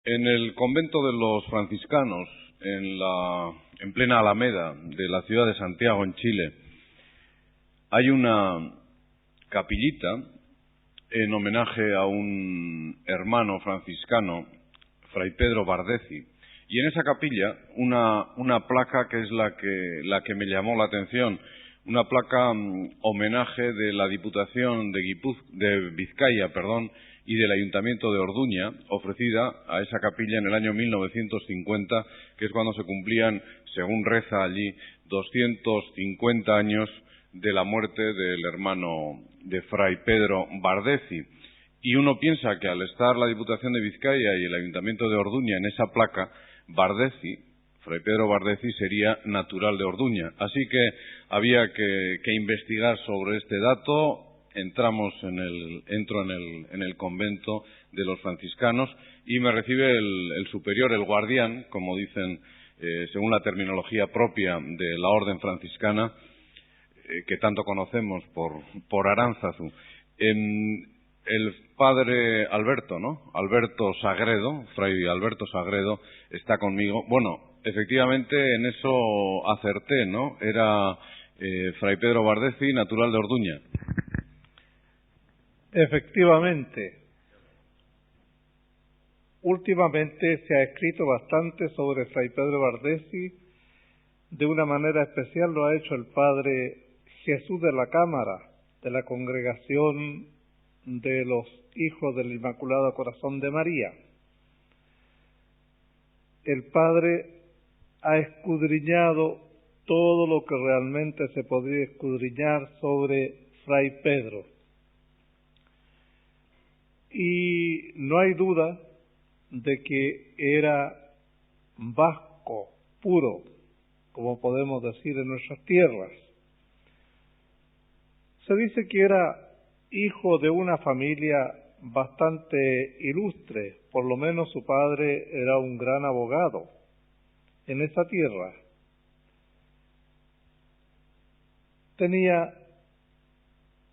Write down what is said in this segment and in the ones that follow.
En el convento de los franciscanos, en plena Alameda de la ciudad de Santiago, en Chile, hay una capillita en homenaje a un hermano franciscano, Fray Pedro Bardeci, y en esa capilla una placa que es la que me llamó la atención, una placa homenaje de la Diputación de Vizcaya, y del Ayuntamiento de Orduña, ofrecida a esa capilla en el año 1950, que es cuando se cumplían, según reza allí, 250 años de la muerte del hermano de Fray Pedro Bardeci. Y uno piensa que al estar la Diputación de Vizcaya y el Ayuntamiento de Orduña en esa placa, Fray Pedro Bardeci sería natural de Orduña. Así que había que investigar sobre este dato. Entro en el convento de los franciscanos y me recibe el superior, el guardián, como dicen según la terminología propia de la orden franciscana, que tanto conocemos por Aránzazu. El padre Alberto, ¿no? Alberto Sagredo, Fray Alberto Sagredo, está conmigo. Bueno, efectivamente en eso acerté, ¿no? Era Fray Pedro Bardeci, natural de Orduña. Efectivamente, últimamente se ha escrito bastante sobre Fray Pedro Bardeci. De una manera especial lo ha hecho el padre Jesús de la Cámara, de la Congregación de los Hijos del Inmaculado Corazón de María. El padre ha escudriñado todo lo que realmente se podría escudriñar sobre Fray Pedro. Y no hay duda de que era vasco, puro, como podemos decir en nuestras tierras. Se dice que era hijo de una familia bastante ilustre, por lo menos su padre era un gran abogado en esa tierra. Tenía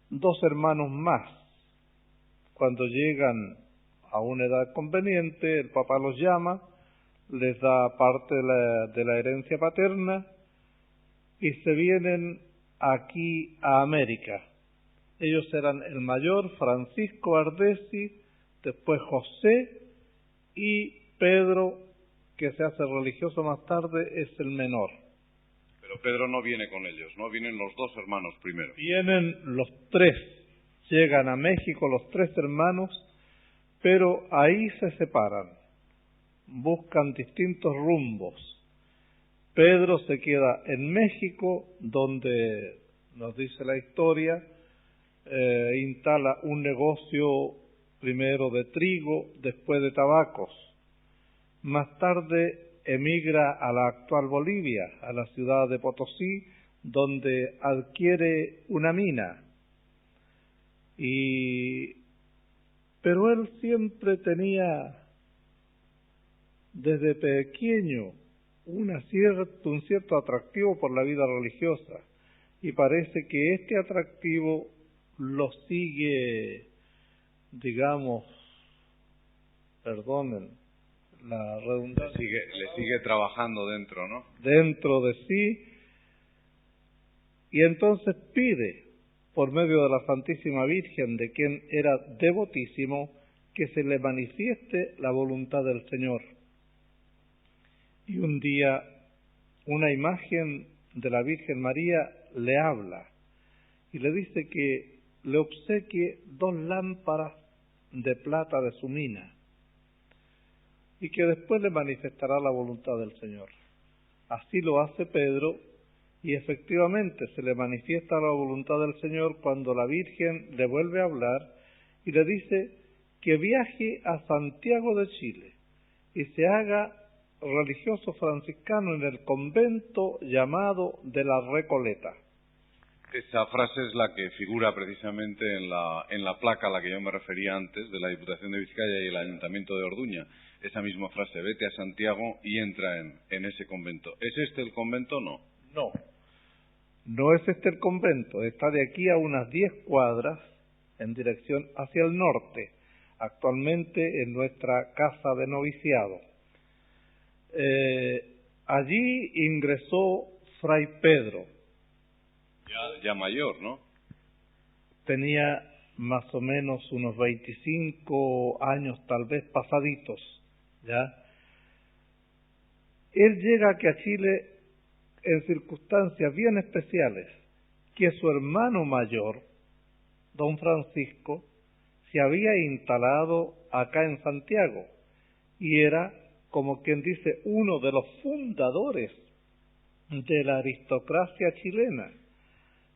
dos hermanos más. Cuando llegan a una edad conveniente, el papá los llama, les da parte de la herencia paterna y se vienen aquí a América. Ellos eran el mayor, Francisco Bardeci, después José, y Pedro, que se hace religioso más tarde, es el menor. Pero Pedro no viene con ellos, ¿no? Vienen los dos hermanos primero. Vienen los tres. Llegan a México los tres hermanos, pero ahí se separan, buscan distintos rumbos. Pedro se queda en México, donde, nos dice la historia, instala un negocio primero de trigo, después de tabacos. Más tarde emigra a la actual Bolivia, a la ciudad de Potosí, donde adquiere una mina. Pero él siempre tenía, desde pequeño, un cierto atractivo por la vida religiosa, y parece que este atractivo lo sigue, digamos, perdonen la redundancia, le sigue trabajando dentro, ¿no? Dentro de sí, y entonces pide, por medio de la Santísima Virgen, de quien era devotísimo, que se le manifieste la voluntad del Señor. Y un día, una imagen de la Virgen María le habla y le dice que le obsequie 2 lámparas de plata de su mina y que después le manifestará la voluntad del Señor. Así lo hace Pedro. Y efectivamente se le manifiesta la voluntad del Señor cuando la Virgen le vuelve a hablar y le dice que viaje a Santiago de Chile y se haga religioso franciscano en el convento llamado de la Recoleta. Esa frase es la que figura precisamente en la placa a la que yo me refería antes, de la Diputación de Vizcaya y el Ayuntamiento de Orduña. Esa misma frase, vete a Santiago y entra en ese convento. ¿Es este el convento o no? No es este el convento, está de aquí a unas 10 cuadras en dirección hacia el norte. actualmente en nuestra casa de noviciado. Allí ingresó Fray Pedro. Ya mayor, ¿no? Tenía más o menos unos 25 años, tal vez pasaditos, ¿ya? Él llega aquí a Chile en circunstancias bien especiales, que su hermano mayor, don Francisco, se había instalado acá en Santiago y era, como quien dice, uno de los fundadores de la aristocracia chilena.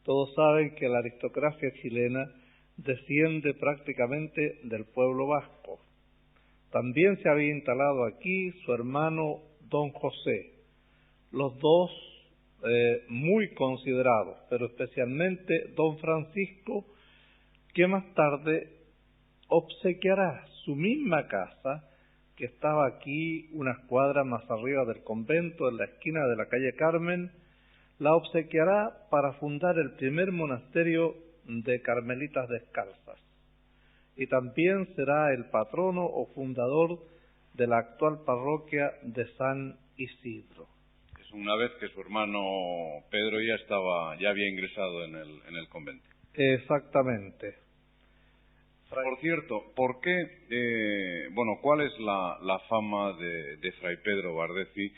Todos saben que la aristocracia chilena desciende prácticamente del pueblo vasco. También se había instalado aquí su hermano don José, los dos muy considerados, pero especialmente don Francisco, que más tarde obsequiará su misma casa, que estaba aquí unas cuadras más arriba del convento, en la esquina de la calle Carmen, la obsequiará para fundar el primer monasterio de Carmelitas Descalzas. Y también será el patrono o fundador de la actual parroquia de San Isidro. Es una vez que su hermano Pedro ya había ingresado en el convento. Exactamente. Por cierto, ¿por qué, cuál es la fama de Fray Pedro Bardeci?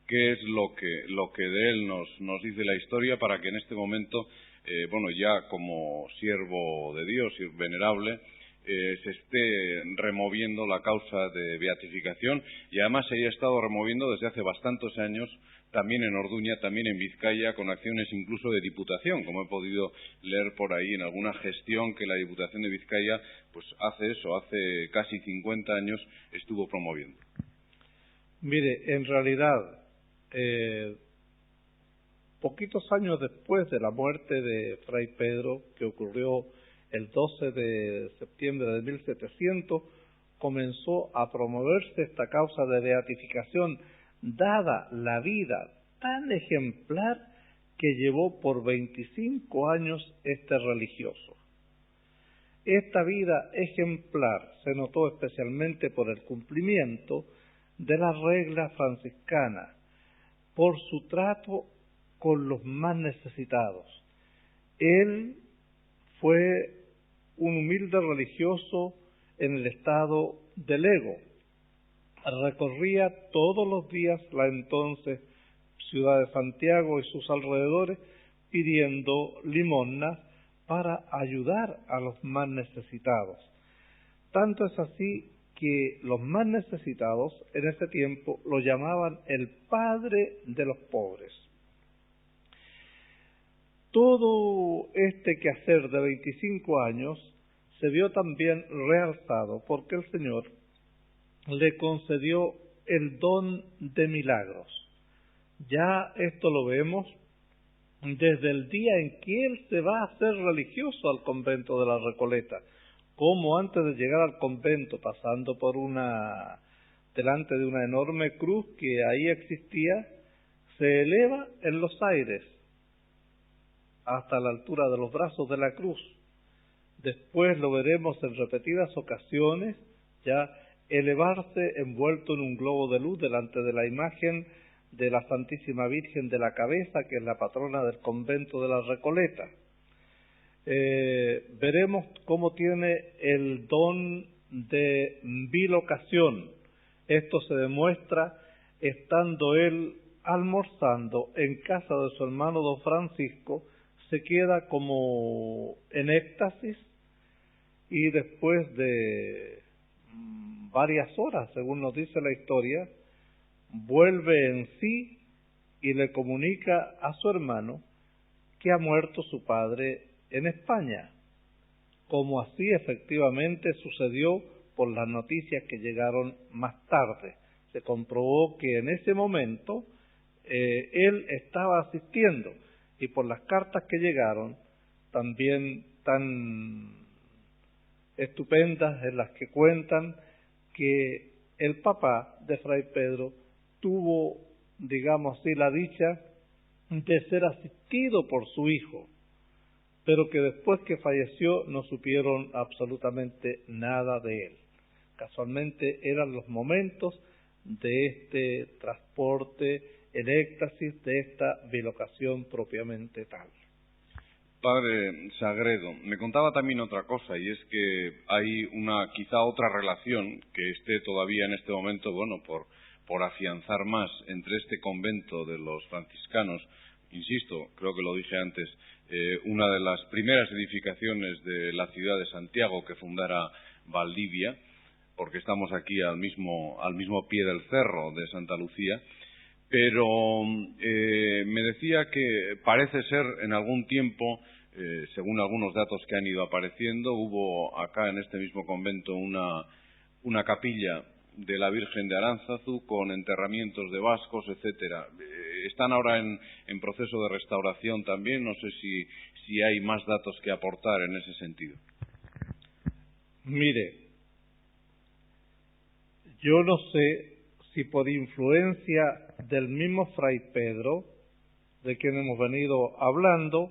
¿Qué es lo que de él nos dice la historia para que en este momento, ya como siervo de Dios y venerable, se esté removiendo la causa de beatificación, y además se haya estado removiendo desde hace bastantes años también en Orduña, también en Vizcaya, con acciones incluso de diputación, como he podido leer por ahí en alguna gestión que la Diputación de Vizcaya pues hace casi 50 años estuvo promoviendo? Mire, en realidad, poquitos años después de la muerte de Fray Pedro, que ocurrió el 12 de septiembre de 1700, comenzó a promoverse esta causa de beatificación, dada la vida tan ejemplar que llevó por 25 años este religioso. Esta vida ejemplar se notó especialmente por el cumplimiento de la regla franciscana, por su trato con los más necesitados. Él fue un humilde religioso en el estado de Lego. Recorría todos los días la entonces ciudad de Santiago y sus alrededores pidiendo limosnas para ayudar a los más necesitados. Tanto es así que los más necesitados en ese tiempo lo llamaban el padre de los pobres. Todo este quehacer de 25 años se vio también realzado porque el Señor le concedió el don de milagros. Ya esto lo vemos desde el día en que él se va a hacer religioso al convento de la Recoleta, como antes de llegar al convento, pasando por delante de una enorme cruz que ahí existía, se eleva en los aires hasta la altura de los brazos de la cruz. Después lo veremos en repetidas ocasiones ya elevarse envuelto en un globo de luz delante de la imagen de la Santísima Virgen de la Cabeza, que es la patrona del convento de la Recoleta. Veremos cómo tiene el don de bilocación. Esto se demuestra estando él almorzando en casa de su hermano don Francisco, se queda como en éxtasis y después de varias horas, según nos dice la historia, vuelve en sí y le comunica a su hermano que ha muerto su padre en España, como así efectivamente sucedió por las noticias que llegaron más tarde. Se comprobó que en ese momento él estaba asistiendo, y por las cartas que llegaron, también tan estupendas en las que cuentan que el papá de Fray Pedro tuvo, digamos así, la dicha de ser asistido por su hijo, pero que después que falleció no supieron absolutamente nada de él. Casualmente eran los momentos de este transporte en éxtasis, de esta bilocación propiamente tal. Padre Sagredo, me contaba también otra cosa, y es que hay quizá otra relación que esté todavía en este momento, por afianzar más entre este convento de los franciscanos. Insisto, creo que lo dije antes, una de las primeras edificaciones de la ciudad de Santiago que fundara Valdivia, porque estamos aquí al mismo pie del cerro de Santa Lucía, pero me decía que parece ser en algún tiempo, según algunos datos que han ido apareciendo, hubo acá en este mismo convento una capilla de la Virgen de Aránzazu con enterramientos de vascos, etcétera. Están ahora en proceso de restauración también. No sé si hay más datos que aportar en ese sentido. Mire, yo no sé si por influencia del mismo Fray Pedro, de quien hemos venido hablando,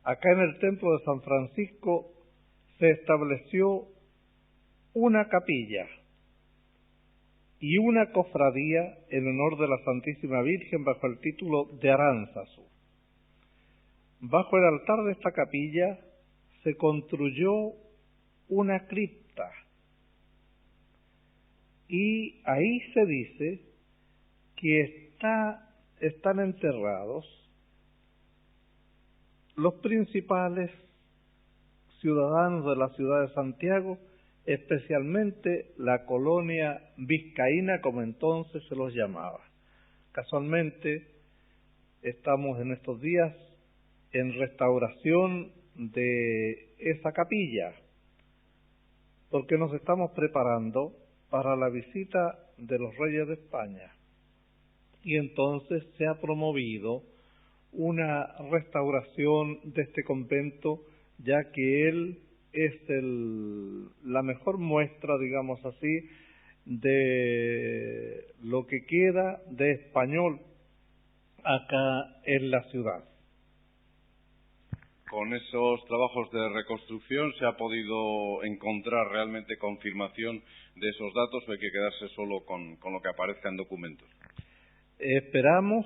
acá en el templo de San Francisco se estableció una capilla y una cofradía en honor de la Santísima Virgen bajo el título de Aránzazu. Bajo el altar de esta capilla se construyó una cripta y ahí se dice que están enterrados los principales ciudadanos de la ciudad de Santiago, especialmente la colonia vizcaína, como entonces se los llamaba. Casualmente estamos en estos días en restauración de esa capilla, porque nos estamos preparando para la visita de los reyes de España. Y entonces se ha promovido una restauración de este convento, ya que él es la mejor muestra, digamos así, de lo que queda de español acá en la ciudad. Con esos trabajos de reconstrucción se ha podido encontrar realmente confirmación de esos datos, o hay que quedarse solo con lo que aparezca en documentos. Esperamos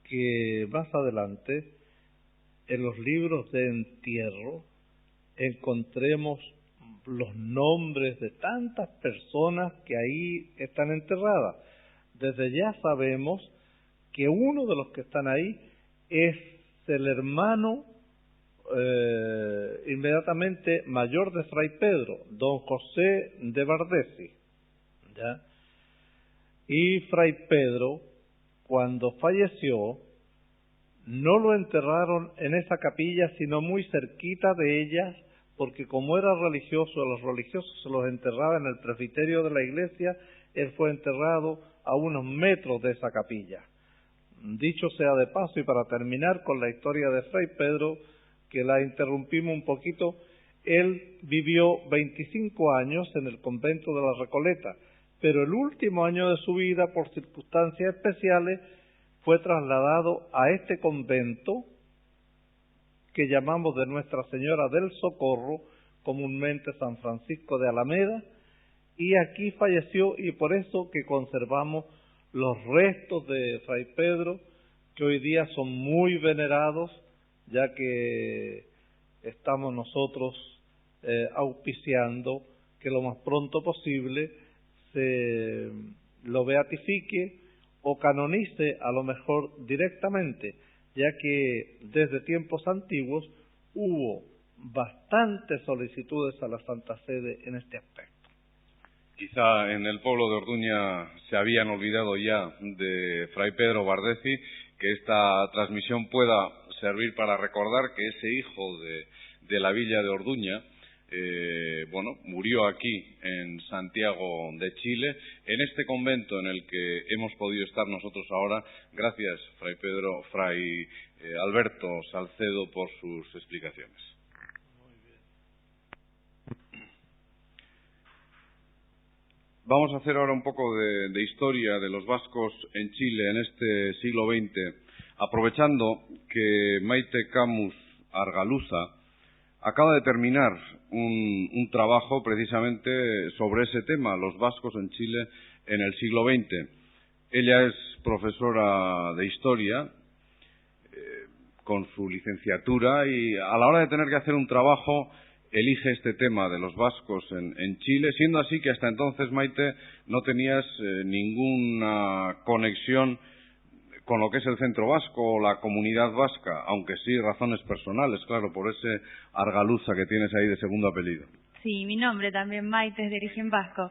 que más adelante en los libros de entierro encontremos los nombres de tantas personas que ahí están enterradas. Desde ya sabemos que uno de los que están ahí es el hermano inmediatamente mayor de Fray Pedro, don José de Bardesi, ¿ya? Y Fray Pedro, cuando falleció, no lo enterraron en esa capilla, sino muy cerquita de ella, porque como era religioso, a los religiosos se los enterraba en el presbiterio de la iglesia. Él fue enterrado a unos metros de esa capilla. Dicho sea de paso, y para terminar con la historia de Fray Pedro, que la interrumpimos un poquito, él vivió 25 años en el convento de la Recoleta, pero el último año de su vida, por circunstancias especiales, fue trasladado a este convento que llamamos de Nuestra Señora del Socorro, comúnmente San Francisco de Alameda, y aquí falleció, y por eso que conservamos los restos de Fray Pedro, que hoy día son muy venerados, ya que estamos nosotros auspiciando que lo más pronto posible se lo beatifique o canonice, a lo mejor directamente, ya que desde tiempos antiguos hubo bastantes solicitudes a la Santa Sede en este aspecto. Quizá en el pueblo de Orduña se habían olvidado ya de Fray Pedro Bardesi, que esta transmisión pueda servir para recordar que ese hijo de la villa de Orduña, murió aquí en Santiago de Chile, en este convento en el que hemos podido estar nosotros ahora. Gracias, Fray Alberto Salcedo, por sus explicaciones. Muy bien. Vamos a hacer ahora un poco de historia de los vascos en Chile en este siglo XX, aprovechando que Maite Camus Argaluza acaba de terminar un trabajo precisamente sobre ese tema, los vascos en Chile en el siglo XX. Ella es profesora de Historia, con su licenciatura, y a la hora de tener que hacer un trabajo elige este tema de los vascos en Chile, siendo así que hasta entonces, Maite, no tenías ninguna conexión con lo que es el centro vasco o la comunidad vasca, aunque sí razones personales, claro, por ese Argaluza que tienes ahí de segundo apellido. Sí, mi nombre también, Maite, es de origen vasco.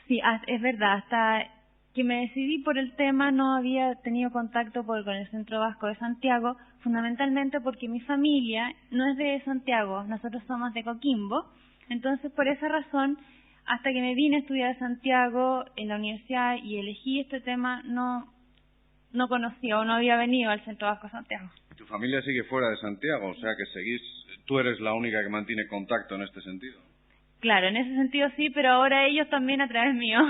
Sí, es verdad, hasta que me decidí por el tema no había tenido contacto con el Centro Vasco de Santiago, fundamentalmente porque mi familia no es de Santiago, nosotros somos de Coquimbo, entonces por esa razón, hasta que me vine a estudiar a Santiago en la universidad y elegí este tema, no conocía o no había venido al Centro Vasco de Santiago. ¿Tu familia sigue fuera de Santiago? O sea que tú eres la única que mantiene contacto en este sentido. Claro, en ese sentido sí, pero ahora ellos también a través mío.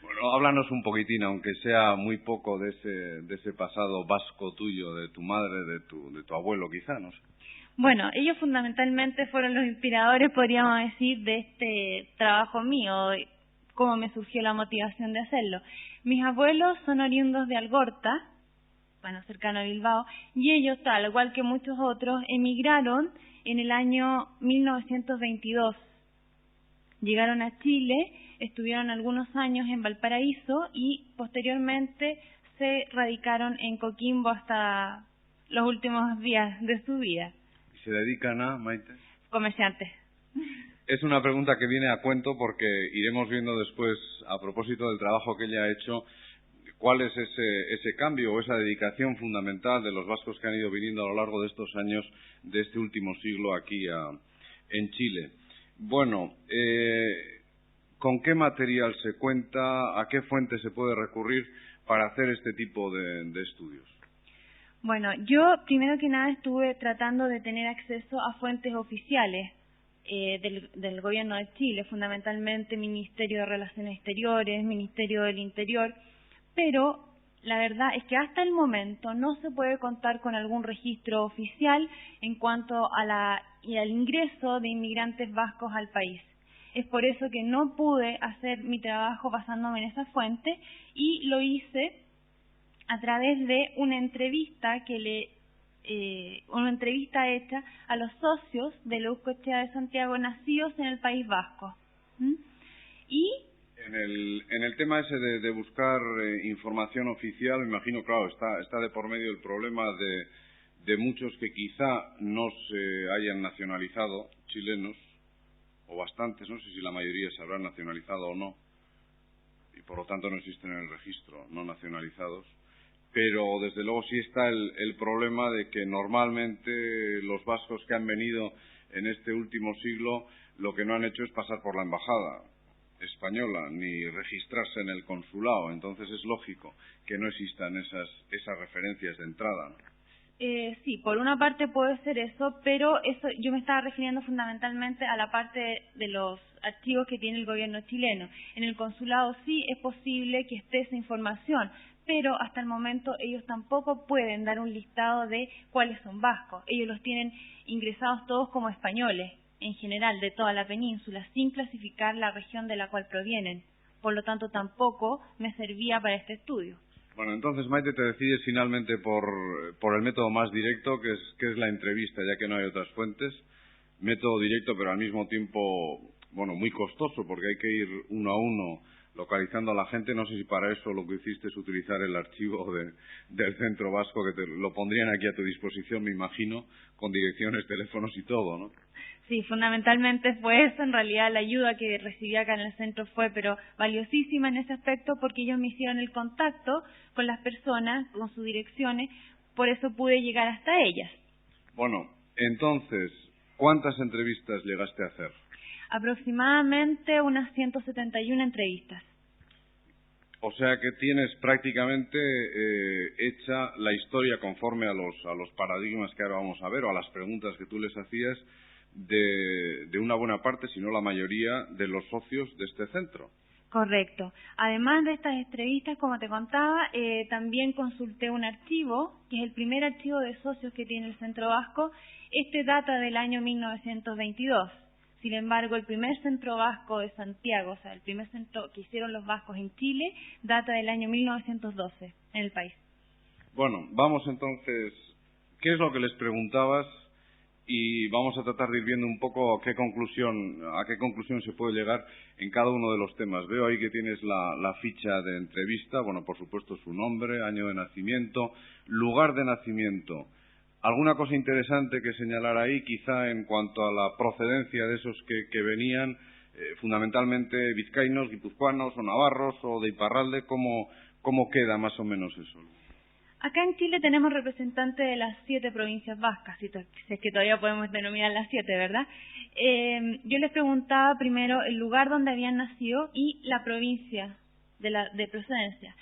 Bueno, háblanos un poquitín, aunque sea muy poco, de ese pasado vasco tuyo, de tu madre, de tu abuelo, quizá, no sé. Bueno, ellos fundamentalmente fueron los inspiradores, podríamos decir, de este trabajo mío, cómo me surgió la motivación de hacerlo. Mis abuelos son oriundos de Algorta, bueno, cercano a Bilbao, y ellos, tal igual que muchos otros, emigraron en el año 1922. Llegaron a Chile, estuvieron algunos años en Valparaíso y posteriormente se radicaron en Coquimbo hasta los últimos días de su vida. ¿Y se dedican a, Maite? Comerciantes. Es una pregunta que viene a cuento porque iremos viendo después, a propósito del trabajo que ella ha hecho, cuál es ese cambio o esa dedicación fundamental de los vascos que han ido viniendo a lo largo de estos años de este último siglo aquí en Chile. Bueno, ¿con qué material se cuenta? ¿A qué fuente se puede recurrir para hacer este tipo de estudios? Bueno, yo primero que nada estuve tratando de tener acceso a fuentes oficiales del Gobierno de Chile, fundamentalmente Ministerio de Relaciones Exteriores, Ministerio del Interior, pero la verdad es que hasta el momento no se puede contar con algún registro oficial en cuanto al ingreso de inmigrantes vascos al país. Es por eso que no pude hacer mi trabajo basándome en esa fuente y lo hice a través de una entrevista hecha a los socios de la Euskotxea de Santiago nacidos en el País Vasco. Y en el tema ese de buscar información oficial, me imagino, claro, está de por medio el problema de muchos que quizá no se hayan nacionalizado, chilenos, o bastantes, no sé si la mayoría se habrán nacionalizado o no, y por lo tanto no existen en el registro no nacionalizados, pero desde luego sí está el problema de que normalmente los vascos que han venido en este último siglo lo que no han hecho es pasar por la embajada española ni registrarse en el consulado, entonces es lógico que no existan esas referencias de entrada, ¿no? Sí, por una parte puede ser eso, pero eso yo me estaba refiriendo fundamentalmente a la parte de los archivos que tiene el gobierno chileno. En el consulado sí es posible que esté esa información, pero hasta el momento ellos tampoco pueden dar un listado de cuáles son vascos. Ellos los tienen ingresados todos como españoles, en general, de toda la península, sin clasificar la región de la cual provienen. Por lo tanto, tampoco me servía para este estudio. Bueno, entonces, Maite, te decides finalmente por el método más directo, que es la entrevista, ya que no hay otras fuentes. Método directo, pero al mismo tiempo, bueno, muy costoso, porque hay que ir uno a uno localizando a la gente. No sé si para eso lo que hiciste es utilizar el archivo del Centro Vasco, que te lo pondrían aquí a tu disposición, me imagino, con direcciones, teléfonos y todo, ¿no? Sí, fundamentalmente fue eso. En realidad la ayuda que recibí acá en el centro fue pero valiosísima en ese aspecto porque ellos me hicieron el contacto con las personas, con sus direcciones, por eso pude llegar hasta ellas. Bueno, entonces, ¿cuántas entrevistas llegaste a hacer? Aproximadamente unas 171 entrevistas. O sea que tienes prácticamente hecha la historia conforme a los paradigmas que ahora vamos a ver, o a las preguntas que tú les hacías, de una buena parte, si no la mayoría, de los socios de este centro. Correcto. Además de estas entrevistas, como te contaba, también consulté un archivo, que es el primer archivo de socios que tiene el Centro Vasco. Este data del año 1922. Sin embargo, el primer Centro Vasco de Santiago, o sea, el primer centro que hicieron los vascos en Chile, data del año 1912 en el país. Bueno, vamos entonces, ¿qué es lo que les preguntabas? Y vamos a tratar de ir viendo un poco a qué conclusión se puede llegar en cada uno de los temas. Veo ahí que tienes la ficha de entrevista, bueno, por supuesto su nombre, año de nacimiento, lugar de nacimiento. ¿Alguna cosa interesante que señalar ahí, quizá en cuanto a la procedencia de esos que venían, fundamentalmente vizcaínos, guipuzcoanos o navarros o de Iparralde? ¿Cómo queda más o menos eso? Acá en Chile tenemos representantes de las 7 provincias vascas, si es que todavía podemos denominar las 7, ¿verdad? Yo les preguntaba primero el lugar donde habían nacido y la provincia de procedencia.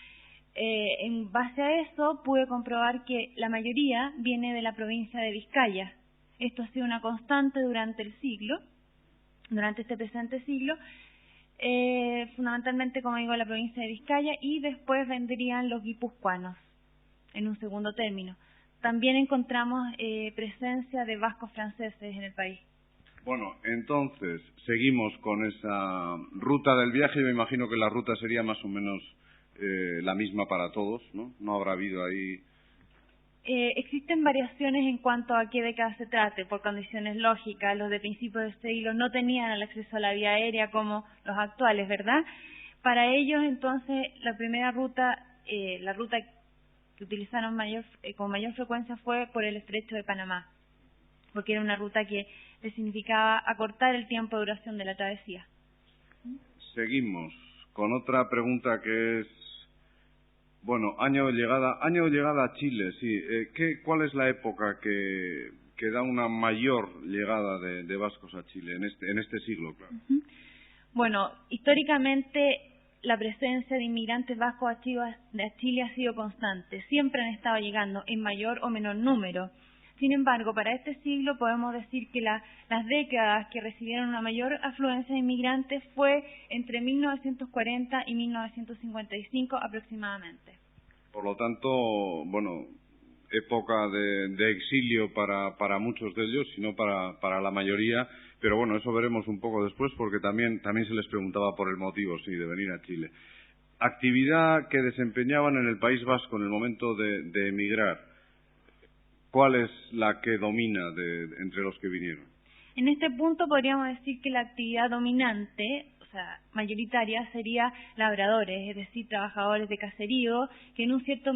En base a eso pude comprobar que la mayoría viene de la provincia de Vizcaya. Esto ha sido una constante durante este presente siglo, fundamentalmente, como digo, la provincia de Vizcaya, y después vendrían los guipuzcoanos en un segundo término. También encontramos presencia de vascos franceses en el país. Bueno, entonces, seguimos con esa ruta del viaje. Yo me imagino que la ruta sería más o menos la misma para todos, ¿no? No habrá habido ahí... Existen variaciones en cuanto a qué década se trate, por condiciones lógicas. Los de principios de este siglo no tenían el acceso a la vía aérea como los actuales, ¿verdad? Para ellos, entonces, la primera ruta, la ruta que utilizaron con mayor frecuencia fue por el Estrecho de Panamá, porque era una ruta que les significaba acortar el tiempo de duración de la travesía. Seguimos con otra pregunta que es, bueno, año de llegada a Chile, sí. ¿Cuál es la época que da una mayor llegada de vascos a Chile en este siglo, claro? Bueno, históricamente la presencia de inmigrantes vascos a Chile ha sido constante. Siempre han estado llegando en mayor o menor número. Sin embargo, para este siglo podemos decir que las décadas que recibieron una mayor afluencia de inmigrantes fue entre 1940 y 1955 aproximadamente. Por lo tanto, bueno, época de exilio para muchos de ellos, sino para la mayoría. Pero bueno, eso veremos un poco después, porque también se les preguntaba por el motivo, sí, de venir a Chile. Actividad que desempeñaban en el País Vasco en el momento de emigrar. ¿Cuál es la que domina entre los que vinieron? En este punto podríamos decir que la actividad dominante, o sea, mayoritaria, sería labradores, es decir, trabajadores de caserío, que en un cierto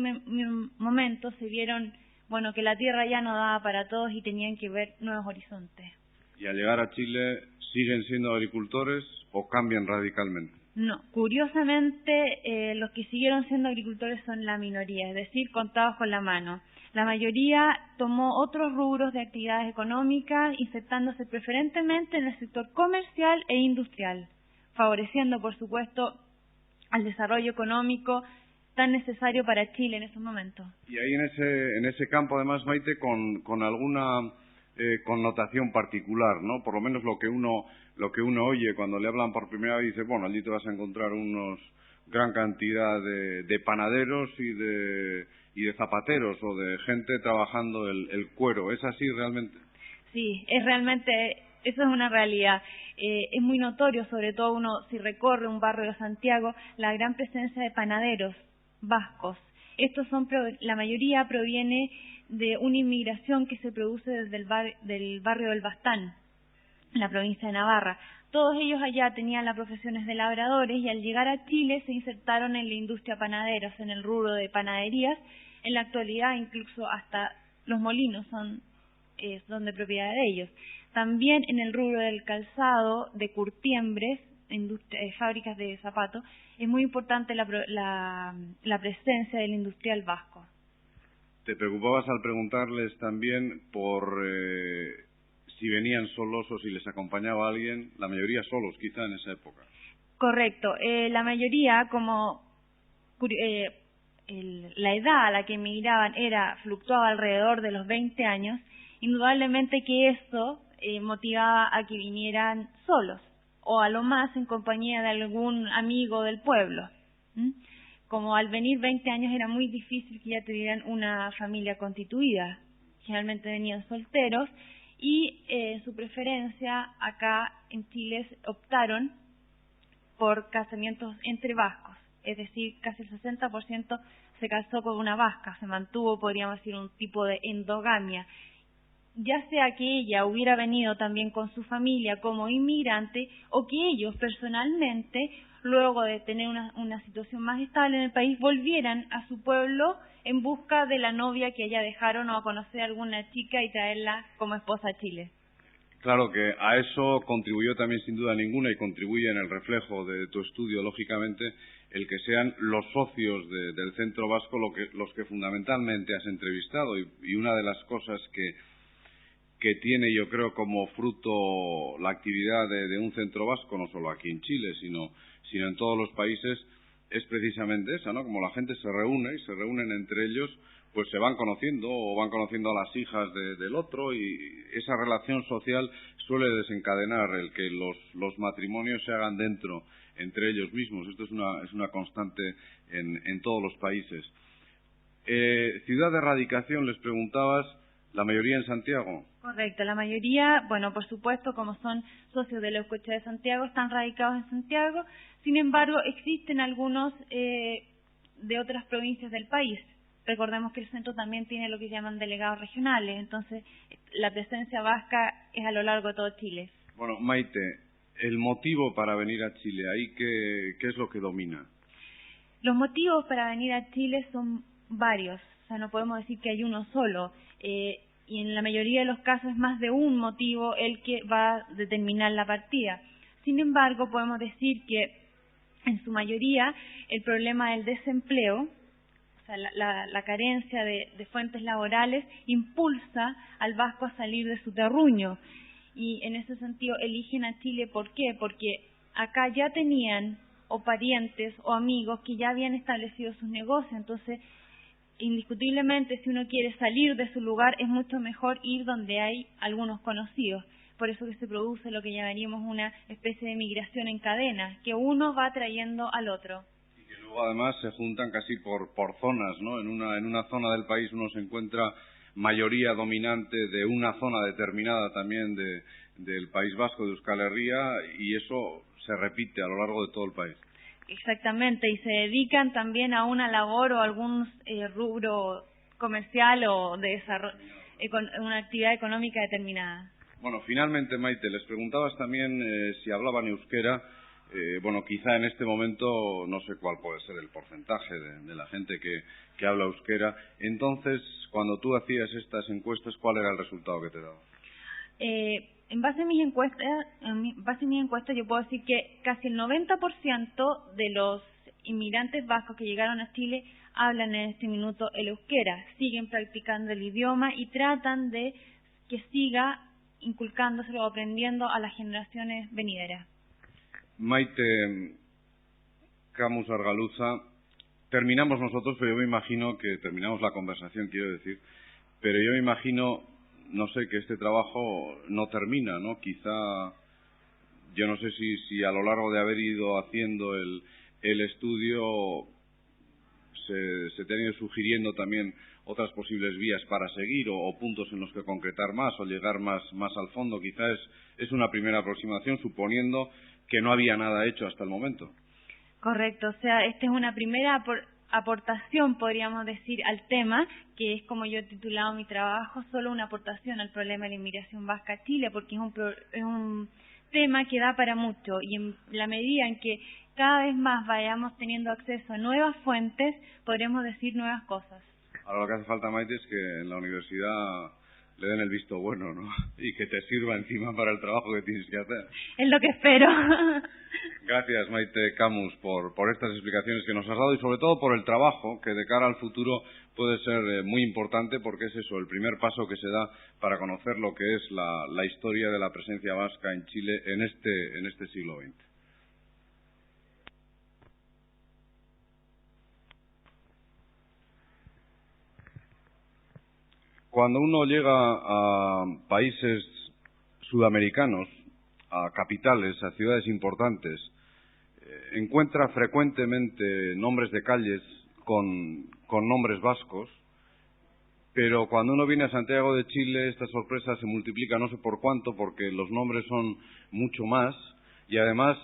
momento se vieron, bueno, que la tierra ya no daba para todos y tenían que ver nuevos horizontes. ¿Y al llegar a Chile siguen siendo agricultores o cambian radicalmente? No, curiosamente los que siguieron siendo agricultores son la minoría, es decir, contados con la mano. La mayoría tomó otros rubros de actividades económicas, insertándose preferentemente en el sector comercial e industrial, favoreciendo, por supuesto, al desarrollo económico tan necesario para Chile en esos momentos. Y ahí en ese campo, además, Maite, con alguna connotación particular, ¿no? Por lo menos lo que uno oye cuando le hablan por primera vez, dice, bueno, allí te vas a encontrar gran cantidad de panaderos y de zapateros o de gente trabajando el cuero. ¿Es así realmente? Sí, eso es una realidad. Es muy notorio, sobre todo si recorre un barrio de Santiago, la gran presencia de panaderos vascos. La mayoría proviene de una inmigración que se produce desde del barrio del Bastán, en la provincia de Navarra. Todos ellos allá tenían las profesiones de labradores y al llegar a Chile se insertaron en la industria panaderos, en el rubro de panaderías. En la actualidad incluso hasta los molinos son de propiedad de ellos. También en el rubro del calzado, de curtiembres, fábricas de zapatos, es muy importante la presencia del industrial vasco. ¿Te preocupabas al preguntarles también por si venían solos o si les acompañaba alguien? La mayoría solos, quizá, en esa época. Correcto. La mayoría, la edad a la que emigraban fluctuaba alrededor de los 20 años, indudablemente que eso motivaba a que vinieran solos. o a lo más en compañía de algún amigo del pueblo. Como al venir 20 años era muy difícil que ya tuvieran una familia constituida, generalmente venían solteros, y su preferencia acá en Chile optaron por casamientos entre vascos, es decir, casi el 60% se casó con una vasca, se mantuvo, podríamos decir, un tipo de endogamia. Ya sea que ella hubiera venido también con su familia como inmigrante o que ellos personalmente, luego de tener una situación más estable en el país, volvieran a su pueblo en busca de la novia que allá dejaron o a conocer a alguna chica y traerla como esposa a Chile. Claro que a eso contribuyó también sin duda ninguna y contribuye en el reflejo de tu estudio, lógicamente, el que sean los socios del Centro Vasco los que fundamentalmente has entrevistado y una de las cosas que tiene, yo creo, como fruto la actividad de un centro vasco, no solo aquí en Chile, sino en todos los países, es precisamente esa, ¿no? Como la gente se reúne y se reúnen entre ellos, pues se van conociendo o van conociendo a las hijas del otro y esa relación social suele desencadenar el que los matrimonios se hagan dentro, entre ellos mismos. Esto es una constante en todos los países. Ciudad de radicación, les preguntabas, ¿la mayoría en Santiago? Correcto, la mayoría, bueno, por supuesto, como son socios de la Euskotxea de Santiago, están radicados en Santiago. Sin embargo, existen algunos de otras provincias del país. Recordemos que el centro también tiene lo que llaman delegados regionales, entonces la presencia vasca es a lo largo de todo Chile. Bueno, Maite, el motivo para venir a Chile, ¿ahí qué es lo que domina? Los motivos para venir a Chile son varios, o sea, no podemos decir que hay uno solo. Y en la mayoría de los casos es más de un motivo el que va a determinar la partida. Sin embargo, podemos decir que en su mayoría el problema del desempleo, o sea, la carencia de fuentes laborales, impulsa al vasco a salir de su terruño. Y en ese sentido eligen a Chile, ¿por qué? Porque acá ya tenían o parientes o amigos que ya habían establecido sus negocios, entonces indiscutiblemente, si uno quiere salir de su lugar, es mucho mejor ir donde hay algunos conocidos. Por eso que se produce lo que llamaríamos una especie de migración en cadena, que uno va trayendo al otro. Y que luego además se juntan casi por zonas, ¿no? En una zona del país uno se encuentra mayoría dominante de una zona determinada también del País Vasco, de Euskal Herria, y eso se repite a lo largo de todo el país. Exactamente, y se dedican también a una labor o algún rubro comercial o de desarrollo, una actividad económica determinada. Bueno, finalmente, Maite, les preguntabas también si hablaban euskera. Bueno, quizá en este momento no sé cuál puede ser el porcentaje de la gente que habla euskera. Entonces, cuando tú hacías estas encuestas, ¿cuál era el resultado que te daba? En base a mis encuestas, yo puedo decir que casi el 90% de los inmigrantes vascos que llegaron a Chile hablan en este minuto el euskera, siguen practicando el idioma y tratan de que siga inculcándoselo o aprendiendo a las generaciones venideras. Maite Camus Argaluza, terminamos nosotros, pero yo me imagino que terminamos la conversación, quiero decir, pero yo me imagino, no sé, que este trabajo no termina, ¿no? Quizá, yo no sé si a lo largo de haber ido haciendo el estudio se te han ido sugiriendo también otras posibles vías para seguir o puntos en los que concretar más o llegar más al fondo. Quizá es una primera aproximación, suponiendo que no había nada hecho hasta el momento. Correcto, o sea, esta es una primera aportación, podríamos decir, al tema, que es como yo he titulado mi trabajo, solo una aportación al problema de la inmigración vasca a Chile, porque es un tema que da para mucho, y en la medida en que cada vez más vayamos teniendo acceso a nuevas fuentes, podremos decir nuevas cosas. Ahora lo que hace falta, Maite, es que en la universidad le den el visto bueno, ¿no? Y que te sirva encima para el trabajo que tienes que hacer. Es lo que espero. Gracias, Maite Camus, por estas explicaciones que nos has dado y sobre todo por el trabajo que de cara al futuro puede ser muy importante, porque es eso, el primer paso que se da para conocer lo que es la historia de la presencia vasca en Chile en este siglo XX. Cuando uno llega a países sudamericanos, a capitales, a ciudades importantes, encuentra frecuentemente nombres de calles con nombres vascos, pero cuando uno viene a Santiago de Chile esta sorpresa se multiplica no sé por cuánto, porque los nombres son mucho más y además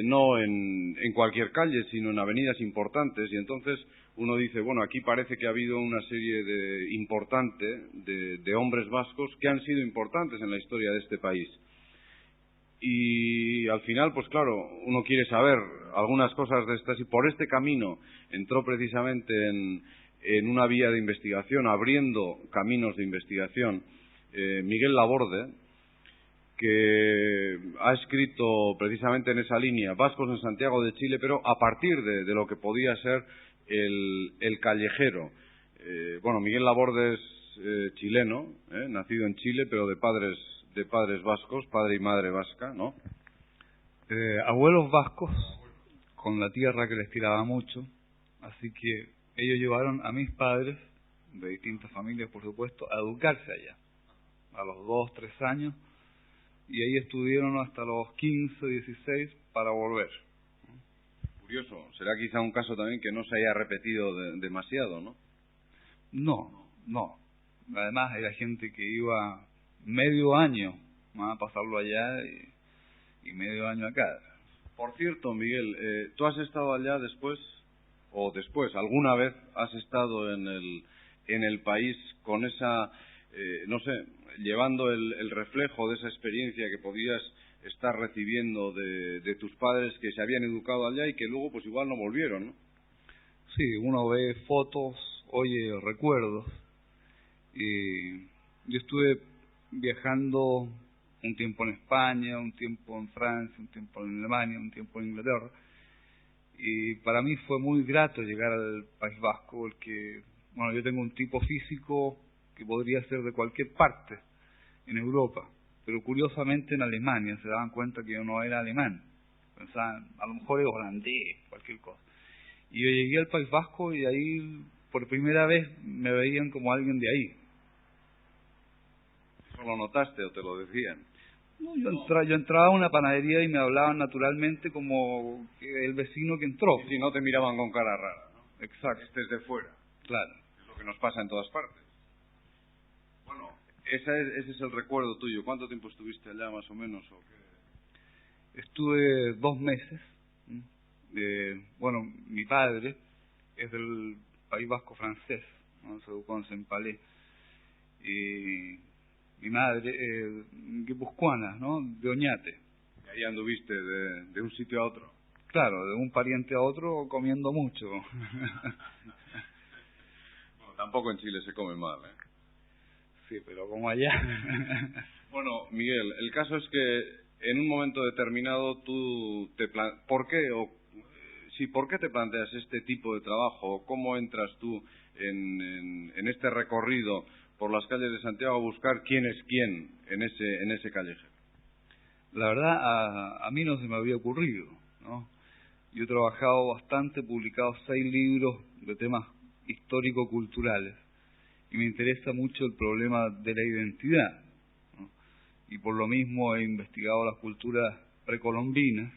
no en cualquier calle, sino en avenidas importantes, y entonces uno dice, bueno, aquí parece que ha habido una serie de hombres vascos que han sido importantes en la historia de este país. Y al final, pues claro, uno quiere saber algunas cosas de estas, y por este camino entró precisamente en una vía de investigación, abriendo caminos de investigación, Miguel Laborde, que ha escrito precisamente en esa línea, Vascos en Santiago de Chile, pero a partir de lo que podía ser el callejero. Bueno, Miguel Laborde es chileno, nacido en Chile, pero de padres vascos, padre y madre vasca, ¿no? Abuelos vascos, con la tierra que les tiraba mucho, así que ellos llevaron a mis padres, de distintas familias por supuesto, a educarse allá, a los 2, 3 años, y ahí estuvieron hasta los 15, 16 para volver. Curioso, será quizá un caso también que no se haya repetido demasiado, ¿no? No. Además era gente que iba medio año a pasarlo allá y medio año acá. Por cierto, Miguel, ¿tú has estado allá después, alguna vez has estado en el país con esa, no sé, llevando el reflejo de esa experiencia que podías estar recibiendo de tus padres que se habían educado allá y que luego pues igual no volvieron, ¿no? Sí, uno ve fotos, oye recuerdos, y yo estuve viajando un tiempo en España, un tiempo en Francia, un tiempo en Alemania, un tiempo en Inglaterra, y para mí fue muy grato llegar al País Vasco, porque, bueno, yo tengo un tipo físico que podría ser de cualquier parte en Europa, pero curiosamente en Alemania se daban cuenta que yo no era alemán, pensaban, a lo mejor es holandés, cualquier cosa. Y yo llegué al País Vasco y ahí por primera vez me veían como alguien de ahí. ¿Eso lo notaste o te lo decían? No, yo entraba a una panadería y me hablaban naturalmente como el vecino que entró. Y si no te miraban con cara rara, ¿no? Exacto. Este es de fuera. Claro. Es lo que nos pasa en todas partes. Bueno, ese es el recuerdo tuyo. ¿Cuánto tiempo estuviste allá más o menos? ¿O qué? Estuve 2 meses. Bueno, mi padre es del País Vasco francés, ¿no? Se educó en Saint-Palais. Y mi madre guipuzcoana, ¿no? De Oñate. Y ahí anduviste de un sitio a otro. Claro, de un pariente a otro comiendo mucho. Bueno, tampoco en Chile se come mal, ¿eh? Sí, pero como allá. Bueno, Miguel, el caso es que en un momento determinado tú ¿por qué te planteas este tipo de trabajo? ¿Cómo entras tú en este recorrido por las calles de Santiago a buscar quién es quién en ese callejero? La verdad, a mí no se me había ocurrido, ¿no? Yo he trabajado bastante, he publicado 6 libros de temas histórico-culturales y me interesa mucho el problema de la identidad, ¿no? Y por lo mismo he investigado las culturas precolombinas,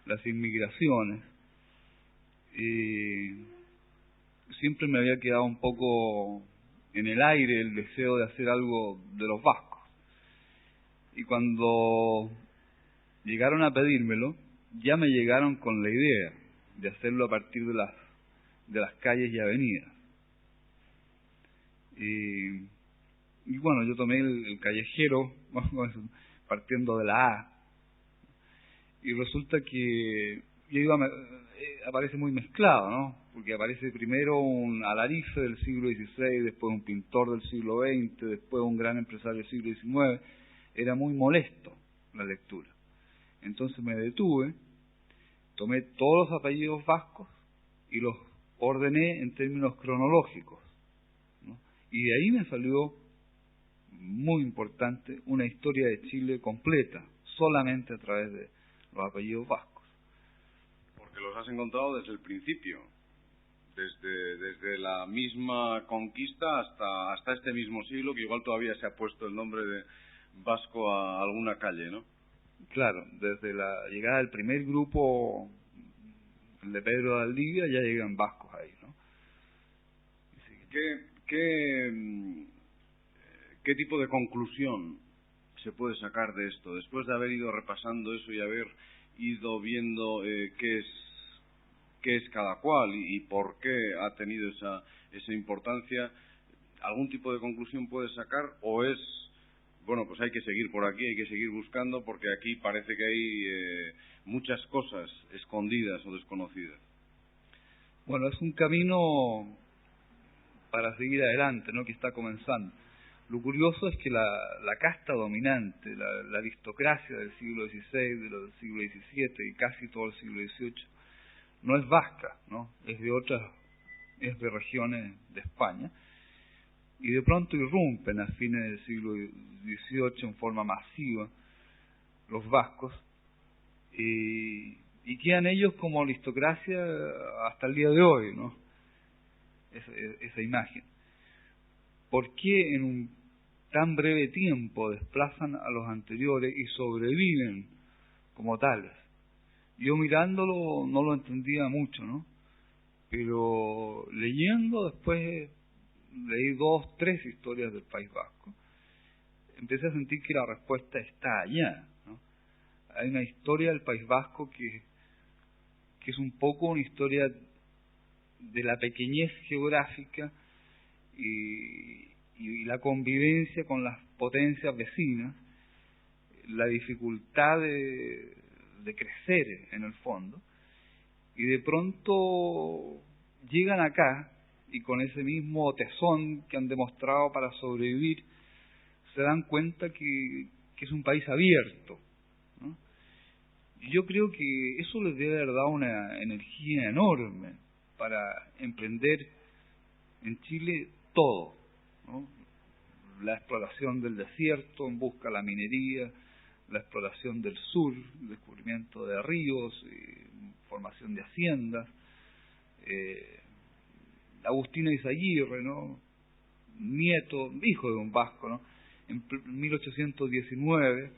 las inmigraciones, y siempre me había quedado un poco en el aire el deseo de hacer algo de los vascos. Y cuando llegaron a pedírmelo, ya me llegaron con la idea de hacerlo a partir de las calles y avenidas. Y bueno, yo tomé el callejero, partiendo de la A, y resulta que aparece muy mezclado, ¿no? Porque aparece primero un alarife del siglo XVI, después un pintor del siglo XX, después un gran empresario del siglo XIX. Era muy molesto la lectura. Entonces me detuve, tomé todos los apellidos vascos y los ordené en términos cronológicos, ¿no? Y de ahí me salió, muy importante, una historia de Chile completa, solamente a través de los apellidos vascos. Porque los has encontrado desde el principio, desde la misma conquista hasta este mismo siglo, que igual todavía se ha puesto el nombre de vasco a alguna calle, ¿no? claro, desde la llegada del primer grupo, el de Pedro de Valdivia, ya llegan vascos ahí, ¿no? ¿Qué tipo de conclusión se puede sacar de esto? Después de haber ido repasando eso y haber ido viendo qué es cada cual y por qué ha tenido esa importancia, ¿algún tipo de conclusión puede sacar o es, bueno, pues hay que seguir por aquí, hay que seguir buscando porque aquí parece que hay muchas cosas escondidas o desconocidas? Bueno, es un camino para seguir adelante, ¿no?, que está comenzando. Lo curioso es que la casta dominante, la aristocracia del siglo XVI, del siglo XVII y casi todo el siglo XVIII, no es vasca, ¿no? Es de regiones de España, y de pronto irrumpen a fines del siglo XVIII en forma masiva los vascos, y quedan ellos como aristocracia hasta el día de hoy, ¿no? Esa imagen. ¿Por qué en un tan breve tiempo desplazan a los anteriores y sobreviven como tales? Yo mirándolo no lo entendía mucho, ¿no? Pero leyendo después, leí 2, 3 historias del País Vasco, empecé a sentir que la respuesta está allá, ¿no? Hay una historia del País Vasco que es un poco una historia de la pequeñez geográfica y la convivencia con las potencias vecinas, la dificultad de crecer en el fondo, y de pronto llegan acá y con ese mismo tesón que han demostrado para sobrevivir, se dan cuenta que es un país abierto, ¿no? Y yo creo que eso les debe haber dado una energía enorme para emprender en Chile todo, ¿no? La exploración del desierto en busca de la minería, la exploración del sur, el descubrimiento de ríos, formación de haciendas. Agustín Eizaguirre, ¿no?, hijo de un vasco, ¿no?, en 1819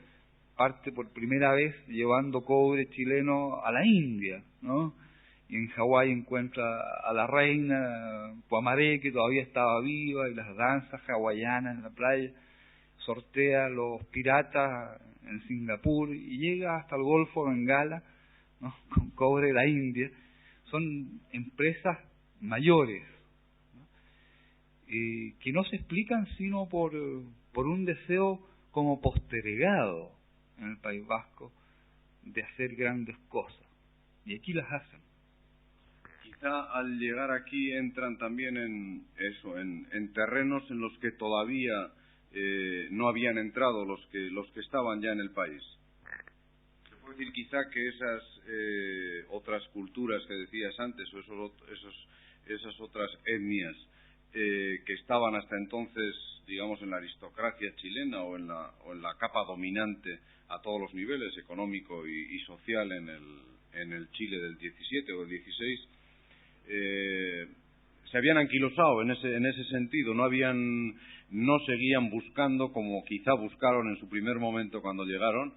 parte por primera vez llevando cobre chileno a la India, ¿no? Y en Hawái encuentra a la reina Poamaré, que todavía estaba viva, y las danzas hawaianas en la playa. Sortea a los piratas en Singapur y llega hasta el Golfo de Bengala, ¿no?, con cobre de la India. Son empresas mayores, ¿no?, que no se explican sino por un deseo como postergado en el País Vasco de hacer grandes cosas, y aquí las hacen. Quizá al llegar aquí entran también en terrenos en los que todavía no habían entrado los que estaban ya en el país. Se puede decir quizá que esas otras culturas que decías antes, o esas otras etnias que estaban hasta entonces, digamos, en la aristocracia chilena o en la capa dominante a todos los niveles, económico y social en el Chile del 17 o del 16, se habían anquilosado en ese sentido, no seguían buscando como quizá buscaron en su primer momento cuando llegaron,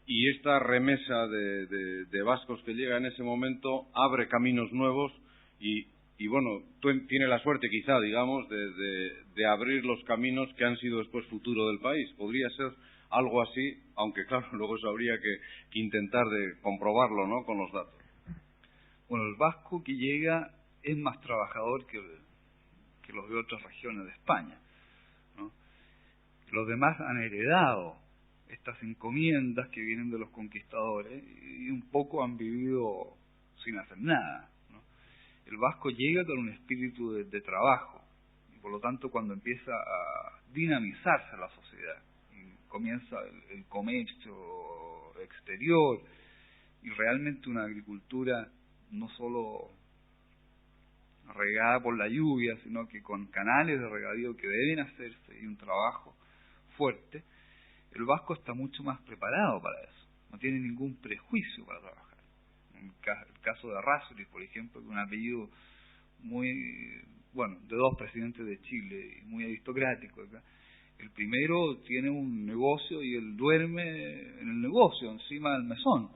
y esta remesa de vascos que llega en ese momento abre caminos nuevos y bueno, tiene la suerte quizá, digamos, de abrir los caminos que han sido después futuro del país. Podría ser algo así, aunque claro, luego eso habría que intentar de comprobarlo, ¿no?, con los datos. Bueno, el vasco que llega es más trabajador que los de otras regiones de España, ¿no? Los demás han heredado estas encomiendas que vienen de los conquistadores y un poco han vivido sin hacer nada, ¿no? El vasco llega con un espíritu de trabajo y por lo tanto cuando empieza a dinamizarse la sociedad y comienza el comercio exterior y realmente una agricultura no solo regada por la lluvia, sino que con canales de regadío que deben hacerse y un trabajo fuerte, el vasco está mucho más preparado para eso, no tiene ningún prejuicio para trabajar. En el caso de Errázuriz, por ejemplo, que es un apellido muy, bueno, de 2 presidentes de Chile, muy aristocrático acá, El primero tiene un negocio y él duerme en el negocio, encima del mesón,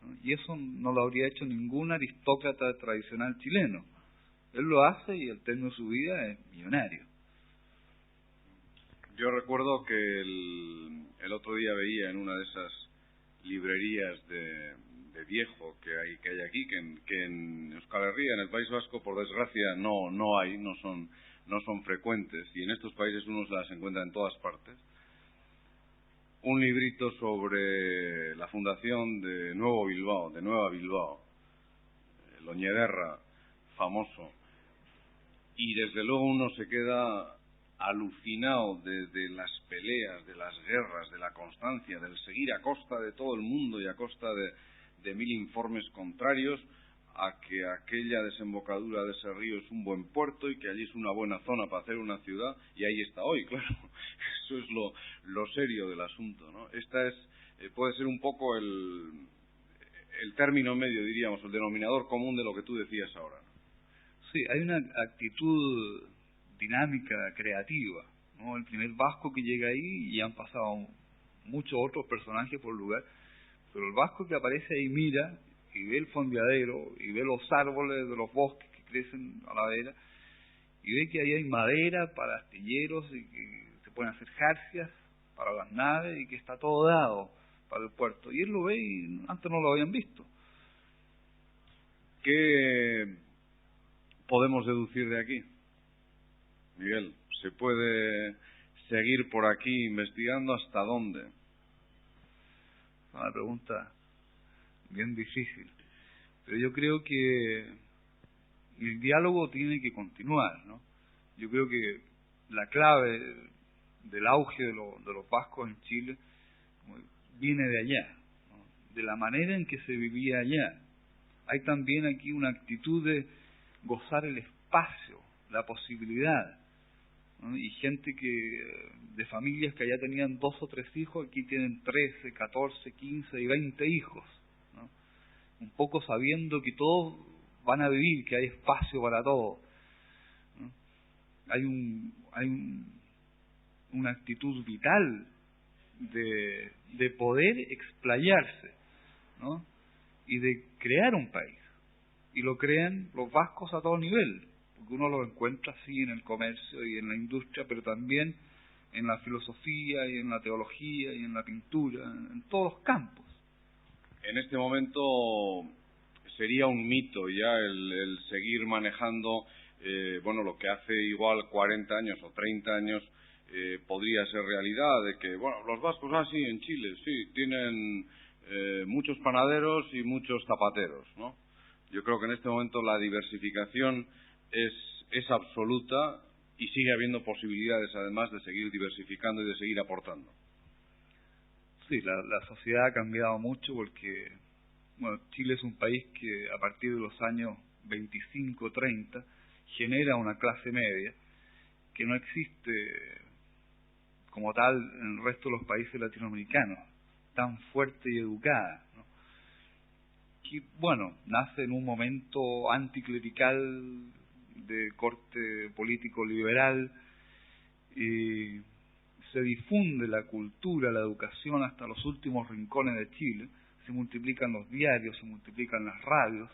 ¿no? Y eso no lo habría hecho ningún aristócrata tradicional chileno. Él lo hace y el término de su vida es millonario. Yo recuerdo que el otro día veía en una de esas librerías de viejo que hay aquí, que en Euskal Herria, en el País Vasco, por desgracia no hay, no son frecuentes, y en estos países uno se las encuentra en todas partes. Un librito sobre la fundación de Nueva Bilbao, el Oñederra famoso, y desde luego uno se queda alucinado de las peleas, de las guerras, de la constancia, del seguir a costa de todo el mundo y a costa de 1000 informes contrarios a que aquella desembocadura de ese río es un buen puerto y que allí es una buena zona para hacer una ciudad, y ahí está hoy, claro. Eso es lo serio del asunto, ¿no? Esta es puede ser un poco el término medio, diríamos, el denominador común de lo que tú decías ahora, ¿no? Sí, hay una actitud dinámica, creativa, ¿no? El primer vasco que llega ahí, y han pasado muchos otros personajes por el lugar, pero el vasco que aparece ahí mira y ve el fondeadero y ve los árboles de los bosques que crecen a la vera y ve que ahí hay madera para astilleros y que se pueden hacer jarcias para las naves y que está todo dado para el puerto, y él lo ve y antes no lo habían visto. ¿Qué podemos deducir de aquí, Miguel? ¿Se puede seguir por aquí investigando hasta dónde? Una pregunta bien difícil, pero yo creo que el diálogo tiene que continuar, ¿no? Yo creo que la clave del auge de los vascos en Chile viene de allá, ¿no? De la manera en que se vivía allá. Hay también aquí una actitud de gozar el espacio, la posibilidad, ¿no? Y gente de familias que allá tenían 2 o 3 hijos, aquí tienen 13, 14, 15 y 20 hijos, ¿no? Un poco sabiendo que todos van a vivir, que hay espacio para todos, ¿no? Hay una actitud vital de poder explayarse, ¿no? Y de crear un país. Y lo crean los vascos a todo nivel, porque uno lo encuentra así en el comercio y en la industria, pero también en la filosofía y en la teología y en la pintura, en todos los campos. En este momento sería un mito ya el seguir manejando lo que hace igual 40 años o 30 años podría ser realidad, de que los vascos sí, en Chile sí tienen muchos panaderos y muchos zapateros, ¿no? Yo creo que en este momento la diversificación es absoluta, y sigue habiendo posibilidades además de seguir diversificando y de seguir aportando. Sí, la sociedad ha cambiado mucho porque Chile es un país que a partir de los años 25, 30 genera una clase media que no existe como tal en el resto de los países latinoamericanos, tan fuerte y educada, ¿no? Que nace en un momento anticlerical de corte político liberal, y se difunde la cultura, la educación hasta los últimos rincones de Chile, se multiplican los diarios, se multiplican las radios,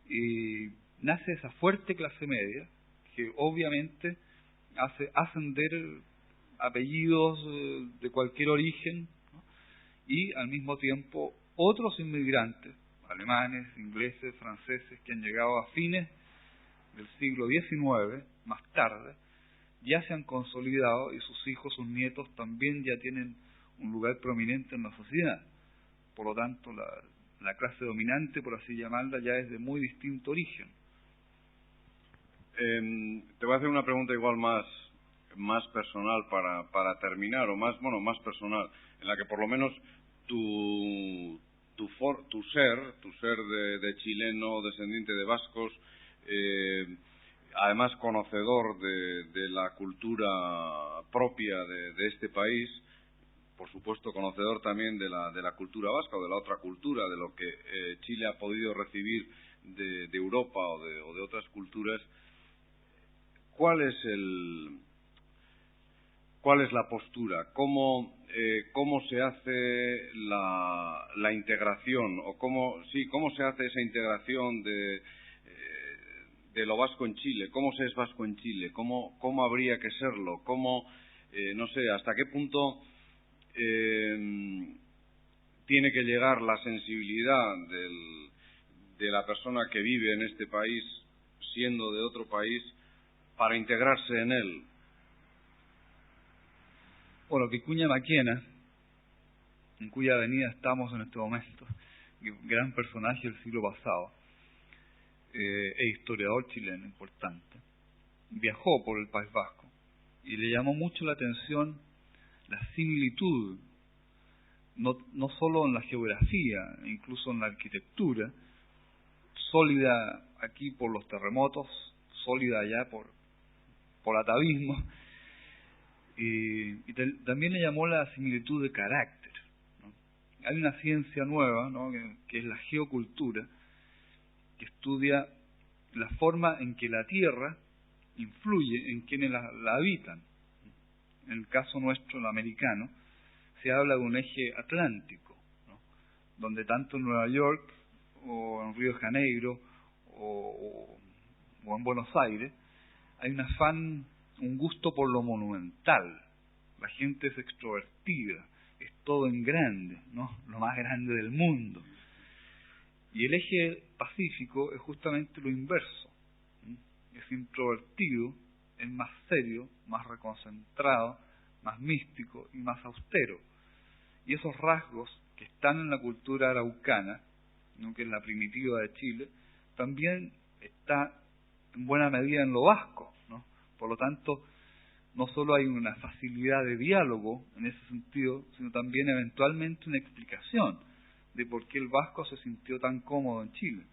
y nace esa fuerte clase media que obviamente hace ascender apellidos de cualquier origen, ¿no? Y al mismo tiempo otros inmigrantes, alemanes, ingleses, franceses, que han llegado a fines del siglo XIX, más tarde, ya se han consolidado, y sus hijos, sus nietos también ya tienen un lugar prominente en la sociedad. Por lo tanto, la clase dominante, por así llamarla, ya es de muy distinto origen. Te voy a hacer una pregunta igual más personal para terminar, o más personal, en la que por lo menos tu ser de chileno, descendiente de vascos, además conocedor de la cultura propia de este país, por supuesto conocedor también de la cultura vasca o de la otra cultura, de lo que Chile ha podido recibir de Europa o de otras culturas. ¿Cuál es ¿Cuál es la postura? ¿Cómo se hace la integración? ¿O cómo se hace esa integración de lo vasco en Chile? ¿Cómo se es vasco en Chile? ¿Cómo habría que serlo? No sé, hasta qué punto tiene que llegar la sensibilidad de la persona que vive en este país, siendo de otro país, para integrarse en él? Bueno, Vicuña Maquena, en cuya avenida estamos en este momento, gran personaje del siglo pasado, e historiador chileno importante, viajó por el País Vasco y le llamó mucho la atención la similitud, no solo en la geografía, incluso en la arquitectura, sólida aquí por los terremotos, sólida allá por atavismo, y también le llamó la similitud de carácter, ¿no? Hay una ciencia nueva, ¿no?, que es la geocultura, que estudia la forma en que la Tierra influye en quienes la habitan. En el caso nuestro, el americano, se habla de un eje atlántico, ¿no?, donde tanto en Nueva York o en Río de Janeiro o en Buenos Aires hay un gusto por lo monumental. La gente es extrovertida, es todo en grande, ¿no?, lo más grande del mundo. Y el eje pacífico es justamente lo inverso. Es introvertido, es más serio, más reconcentrado, más místico y más austero. Y esos rasgos que están en la cultura araucana, ¿no?, que es la primitiva de Chile, también está en buena medida en lo vasco, ¿no? Por lo tanto, no solo hay una facilidad de diálogo en ese sentido, sino también eventualmente una explicación de por qué el vasco se sintió tan cómodo en Chile.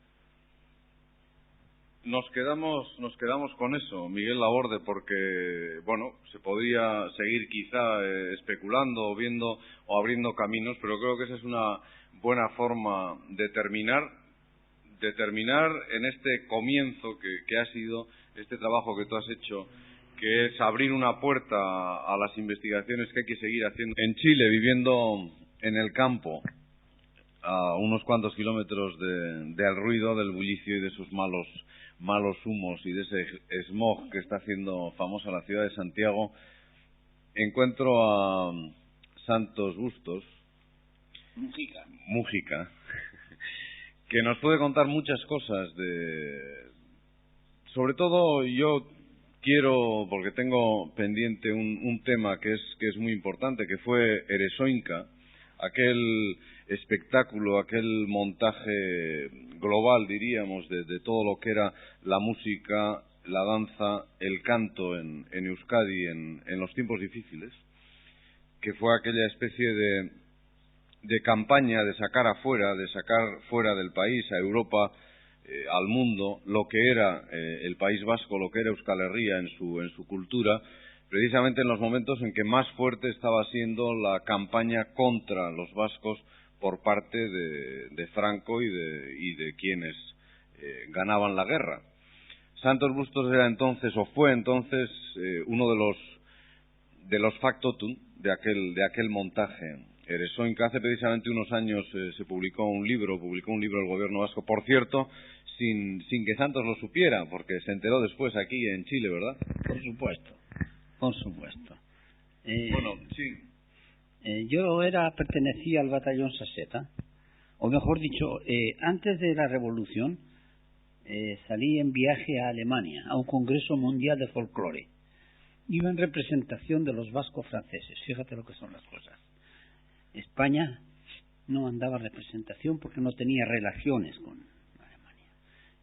Nos quedamos con eso, Miguel Laborde, porque, bueno, se podría seguir quizá especulando o viendo o abriendo caminos, pero creo que esa es una buena forma de terminar en este comienzo que ha sido este trabajo que tú has hecho, que es abrir una puerta a las investigaciones que hay que seguir haciendo en Chile, viviendo en el campo, a unos cuantos kilómetros del ruido, del bullicio y de sus malos humos y de ese smog que está haciendo famosa la ciudad de Santiago. Encuentro a Santos Bustos Mújica, que nos puede contar muchas cosas sobre todo yo quiero, porque tengo pendiente un tema que es muy importante, que fue Eresoinka, aquel espectáculo, aquel montaje global, diríamos, de todo lo que era la música, la danza, el canto en Euskadi en los tiempos difíciles, que fue aquella especie de campaña de sacar fuera del país, a Europa, al mundo, lo que era el País Vasco, lo que era Euskal Herria en su cultura, precisamente en los momentos en que más fuerte estaba siendo la campaña contra los vascos por parte de Franco y de quienes ganaban la guerra. Santos Bustos era entonces, o fue entonces, uno de los factotum de aquel montaje. Eresoinka, hace precisamente unos años se publicó un libro el gobierno vasco, por cierto, sin que Santos lo supiera, porque se enteró después aquí en Chile, ¿verdad? Por supuesto. Bueno, sí. Yo pertenecía al batallón Saseta, o mejor dicho, antes de la revolución salí en viaje a Alemania, a un congreso mundial de folclore. Iba en representación de los vascos franceses, fíjate lo que son las cosas. España no mandaba representación porque no tenía relaciones con Alemania.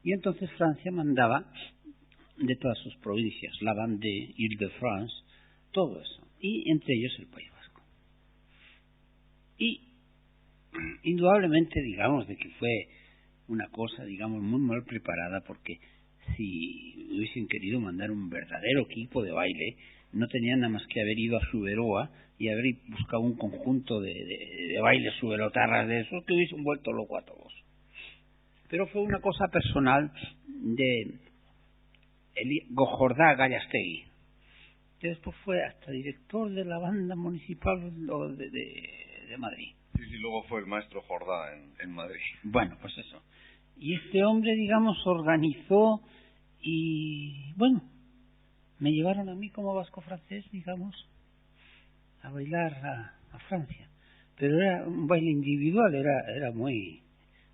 Y entonces Francia mandaba de todas sus provincias, la Vendée, Île-de-France, todo eso, y entre ellos el País Vasco. Y indudablemente, digamos, de que fue una cosa, digamos, muy mal preparada, porque si hubiesen querido mandar un verdadero equipo de baile, no tenían nada más que haber ido a Suberoa y haber buscado un conjunto de bailes suberotarras de esos que hubiesen vuelto loco a todos. Pero fue una cosa personal de Gojordá Gallastegui, que después fue hasta director de la banda municipal de Madrid. Sí, luego fue el maestro Jordá en Madrid. Bueno, pues eso. Y este hombre, digamos, organizó y, bueno, me llevaron a mí como vasco francés, digamos, a bailar a Francia. Pero era un baile individual, era muy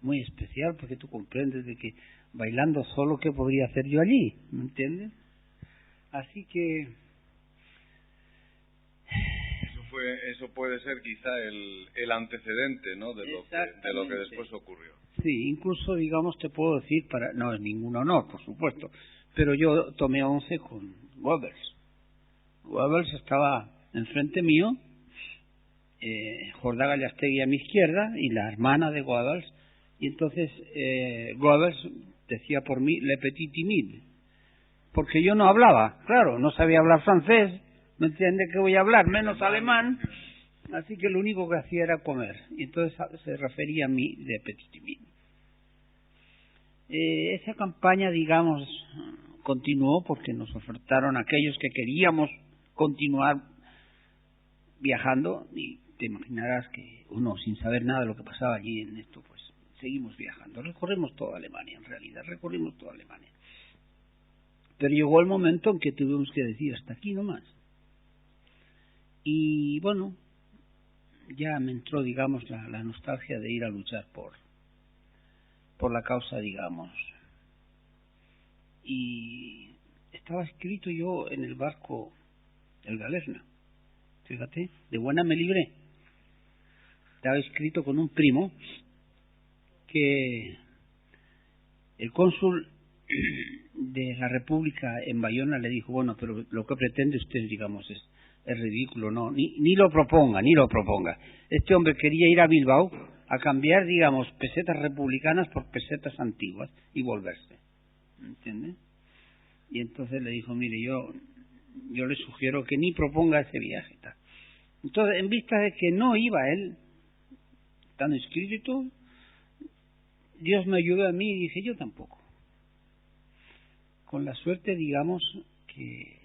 muy especial, porque tú comprendes de que bailando solo, ¿qué podría hacer yo allí? ¿Me entiendes? Así que... Eso puede ser quizá el antecedente, ¿no?, de lo que después ocurrió. Sí, incluso, digamos, te puedo decir, no es ningún honor, por supuesto, pero yo tomé 11 con Goebbels. Goebbels estaba enfrente mío, Jordá Gallastegui a mi izquierda y la hermana de Goebbels, y entonces Goebbels decía por mí le petit timide, porque yo no hablaba, claro, no sabía hablar francés, ¿me entiende que voy a hablar? Menos alemán, así que lo único que hacía era comer, y entonces se refería a mí de petit timide. Esa campaña, digamos, continuó porque nos ofertaron aquellos que queríamos continuar viajando, y te imaginarás que uno, sin saber nada de lo que pasaba allí en esto, pues seguimos viajando. Recorrimos toda Alemania, en realidad, recorrimos toda Alemania. Pero llegó el momento en que tuvimos que decir hasta aquí nomás. Y bueno, ya me entró, digamos, la nostalgia de ir a luchar por la causa, digamos. Y estaba escrito yo en el barco el Galerna, fíjate, de buena me libré. Estaba escrito con un primo que el cónsul de la República en Bayona le dijo, bueno, pero lo que pretende usted, digamos, es ridículo, no, ni lo proponga. Este hombre quería ir a Bilbao a cambiar, digamos, pesetas republicanas por pesetas antiguas y volverse, ¿entiende? Y entonces le dijo, mire, yo le sugiero que ni proponga ese viaje, tal. Entonces, en vista de que no iba él, tan escrito y todo, Dios me ayudó a mí y dije, yo tampoco. Con la suerte, digamos, que,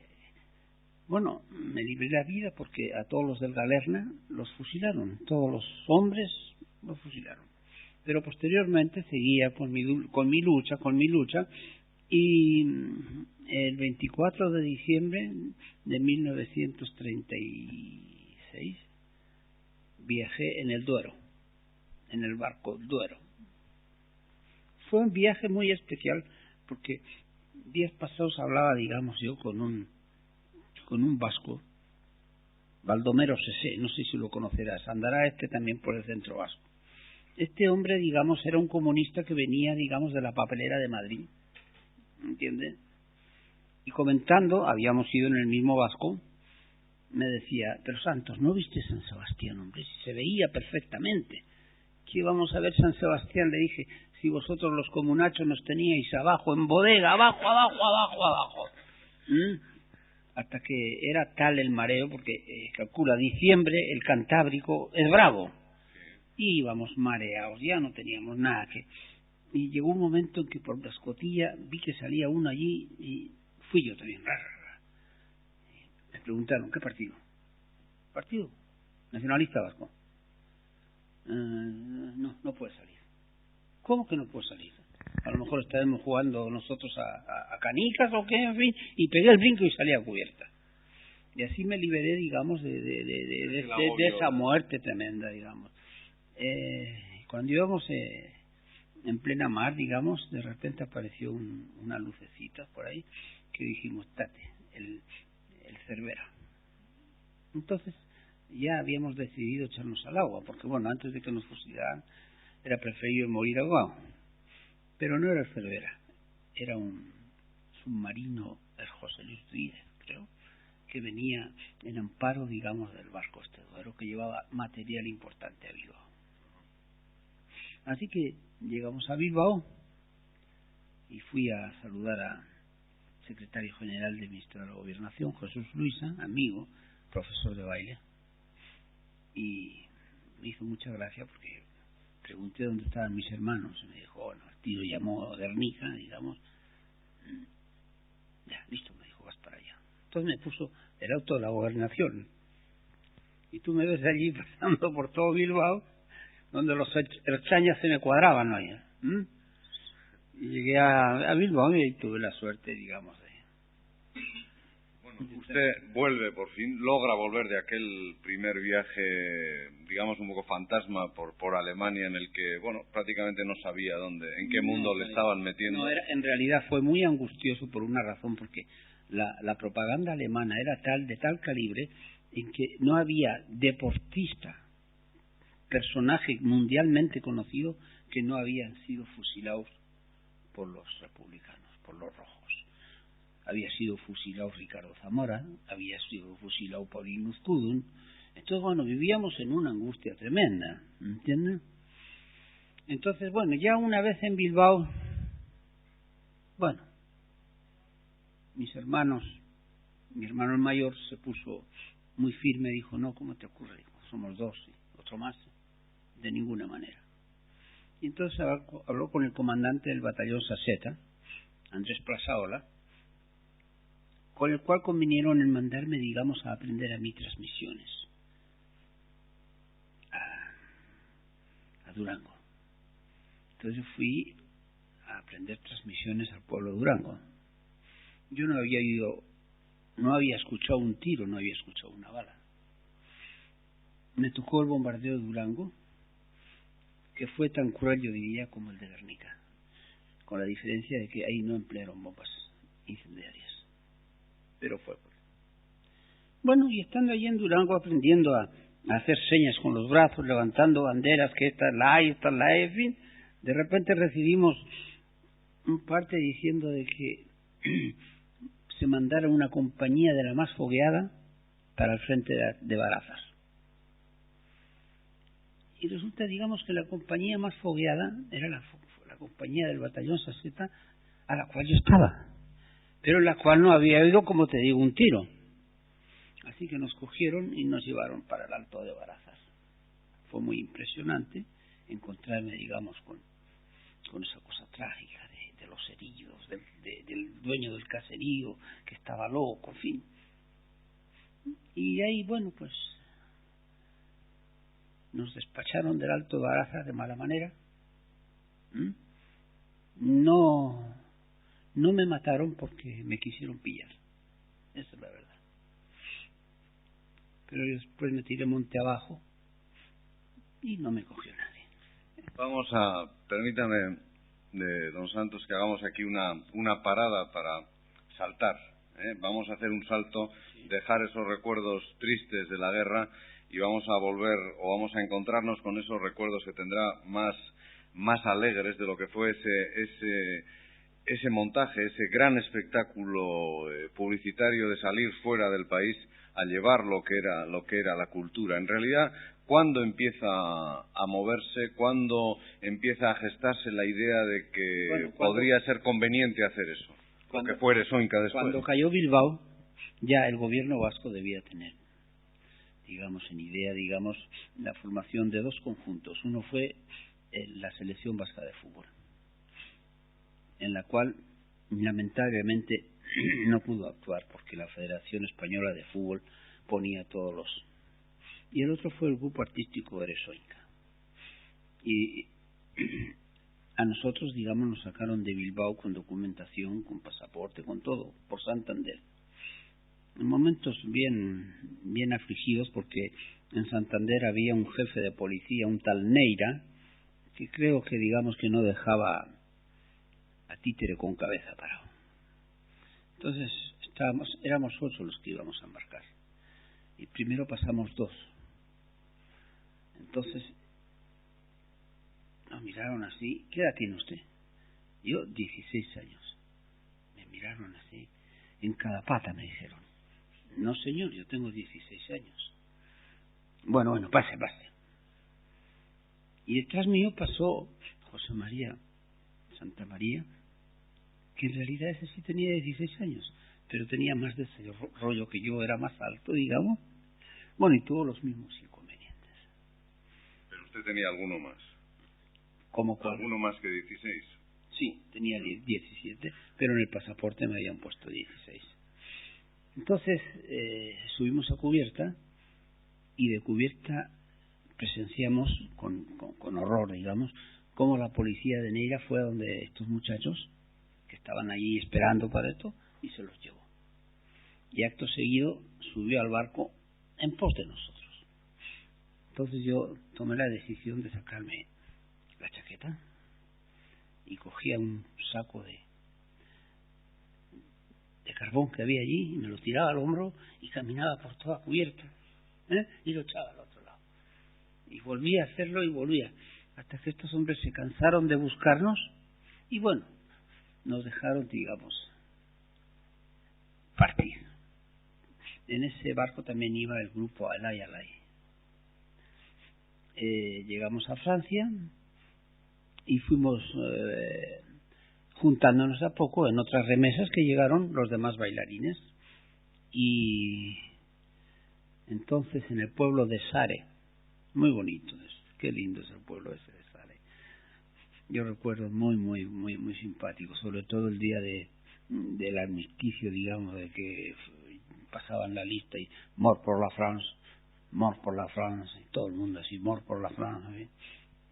bueno, me libré la vida porque a todos los del Galerna los fusilaron, todos los hombres los fusilaron. Pero posteriormente seguía con mi lucha, y el 24 de diciembre de 1936 viajé en el Duero, en el barco Duero. Fue un viaje muy especial porque días pasados hablaba, digamos, yo con un vasco, Baldomero Sesé, no sé si lo conocerás, andará también por el centro vasco. Este hombre, digamos, era un comunista que venía, digamos, de la papelera de Madrid, ¿entiendes? Y comentando, habíamos ido en el mismo vasco, me decía, pero Santos, ¿no viste San Sebastián, hombre? Si se veía perfectamente. ¿Qué íbamos a ver San Sebastián? Le dije, si vosotros los comunachos nos teníais abajo, en bodega, abajo. Hasta que era tal el mareo, porque calcula, diciembre, el Cantábrico es bravo. Y íbamos mareados, ya no teníamos nada que... Y llegó un momento en que por la escotilla vi que salía uno allí y fui yo también. Me preguntaron, ¿qué partido? ¿Partido? Nacionalista vasco. No puede salir. ¿Cómo que no puede salir? A lo mejor estaremos jugando nosotros a canicas o qué, en fin, y pegué el brinco y salí a cubierta. Y así me liberé, digamos, de esa muerte tremenda, digamos. Cuando íbamos en plena mar, digamos, de repente apareció una lucecita por ahí que dijimos, tate, el Cervera. Entonces ya habíamos decidido echarnos al agua, porque bueno, antes de que nos fusilaran era preferible morir ahogado. Pero no era el Cervera, era un submarino, el José Luis Díez, creo, que venía en amparo, digamos, del barco Duero, que llevaba material importante a Bilbao. Así que llegamos a Bilbao y fui a saludar al secretario general del Ministerio de la Gobernación, Jesús Luisa, amigo, profesor de baile, y me hizo mucha gracia porque pregunté dónde estaban mis hermanos y me dijo, bueno, el tío llamó de Ernica, digamos, ya, listo, me dijo, vas para allá. Entonces me puso el auto de la gobernación. Y tú me ves allí pasando por todo Bilbao, donde los erchañas se me cuadraban, ¿no? Y llegué a Bilbao y tuve la suerte, digamos, de... Bueno, usted vuelve, por fin, logra volver de aquel primer viaje, digamos, un poco fantasma por Alemania, en el que, bueno, prácticamente no sabía en qué mundo le estaban metiendo. No, en realidad fue muy angustioso por una razón, porque la propaganda alemana era de tal calibre, en que no había deportista, personaje mundialmente conocido, que no habían sido fusilados por los republicanos, por los rojos. Había sido fusilado Ricardo Zamora, había sido fusilado Paulinus Kudun. Entonces, bueno, vivíamos en una angustia tremenda, ¿entiendes? Entonces, bueno, ya una vez en Bilbao, bueno, mi hermano el mayor se puso muy firme, dijo, no, ¿cómo te ocurre? Dijo, somos dos, otro más, de ninguna manera. Y entonces habló con el comandante del batallón Saseta, Andrés Plazaola, con el cual convinieron en mandarme, digamos, a aprender a mí transmisiones a Durango. Entonces fui a aprender transmisiones al pueblo de Durango. Yo no había escuchado un tiro, no había escuchado una bala. Me tocó el bombardeo de Durango, que fue tan cruel, yo diría, como el de Guernica, con la diferencia de que ahí no emplearon bombas incendiarias, pero fue cruel. Bueno, y estando allí en Durango aprendiendo a hacer señas con los brazos, levantando banderas, que esta es la A y esta es la E, en fin, de repente recibimos un parte diciendo de que se mandara una compañía de la más fogueada para el frente de Barazas. Y resulta, digamos, que la compañía más fogueada era la compañía del batallón Saseta, a la cual yo estaba, pero en la cual no había oído, como te digo, un tiro. Así que nos cogieron y nos llevaron para el Alto de Barazas. Fue muy impresionante encontrarme, digamos, con esa cosa trágica de los heridos, del dueño del caserío, que estaba loco, en fin. Y ahí, bueno, pues nos despacharon del Alto de Barazas de mala manera. No me mataron porque me quisieron pillar. Esa es la verdad. Pero después me tiré monte abajo y no me cogió nadie. Permítame, don Santos, que hagamos aquí una parada para saltar. Vamos a hacer un salto, dejar esos recuerdos tristes de la guerra y vamos a volver o vamos a encontrarnos con esos recuerdos que tendrá más alegres de lo que fue ese montaje, ese gran espectáculo publicitario de salir fuera del país a llevar lo que era la cultura. En realidad, ¿cuándo empieza a moverse? ¿Cuándo empieza a gestarse la idea de que podría ser conveniente hacer eso? Lo que fuere Soinka después. Cuando cayó Bilbao, ya el gobierno vasco debía tener, digamos, en idea, digamos, la formación de dos conjuntos. Uno fue la selección vasca de fútbol, en la cual lamentablemente no pudo actuar porque la Federación Española de Fútbol ponía todos los... Y el otro fue el grupo artístico Eresoinka. Y a nosotros, digamos, nos sacaron de Bilbao con documentación, con pasaporte, con todo, por Santander. En momentos bien afligidos, porque en Santander había un jefe de policía, un tal Neira, que creo que, digamos, que no dejaba a títere con cabeza parado. Entonces éramos 8 los que íbamos a embarcar y primero pasamos 2. Entonces nos miraron así. ¿Qué edad tiene usted? Yo 16 años. Me miraron así, en cada pata me dijeron: no señor, yo tengo 16 años. Bueno, pase. Y detrás mío pasó José María Santa María, que en realidad ese sí tenía 16 años, pero tenía más de ese rollo que yo, era más alto, digamos. Bueno, y tuvo los mismos inconvenientes. ¿Pero usted tenía alguno más? ¿Cómo cuál? ¿Alguno más que 16? Sí, tenía 17, pero en el pasaporte me habían puesto 16. Entonces subimos a cubierta y de cubierta presenciamos con horror, digamos, cómo la policía de Neira fue a donde estos muchachos que estaban allí esperando para esto y se los llevó. Y acto seguido subió al barco en pos de nosotros. Entonces yo tomé la decisión de sacarme la chaqueta y cogía un saco de carbón que había allí y me lo tiraba al hombro y caminaba por toda cubierta, y lo echaba al otro lado. Y volvía a hacerlo y volvía, hasta que estos hombres se cansaron de buscarnos y bueno, nos dejaron, digamos, partir. En ese barco también iba el grupo Alay Alay. Llegamos a Francia y fuimos juntándonos a poco en otras remesas que llegaron los demás bailarines. Y entonces en el pueblo de Sare, muy bonito, qué lindo es el pueblo ese de Sare. Yo recuerdo muy simpático, sobre todo el día del armisticio, digamos, de que pasaban la lista y mort pour la France, y todo el mundo así, mort pour la France. ¿Eh?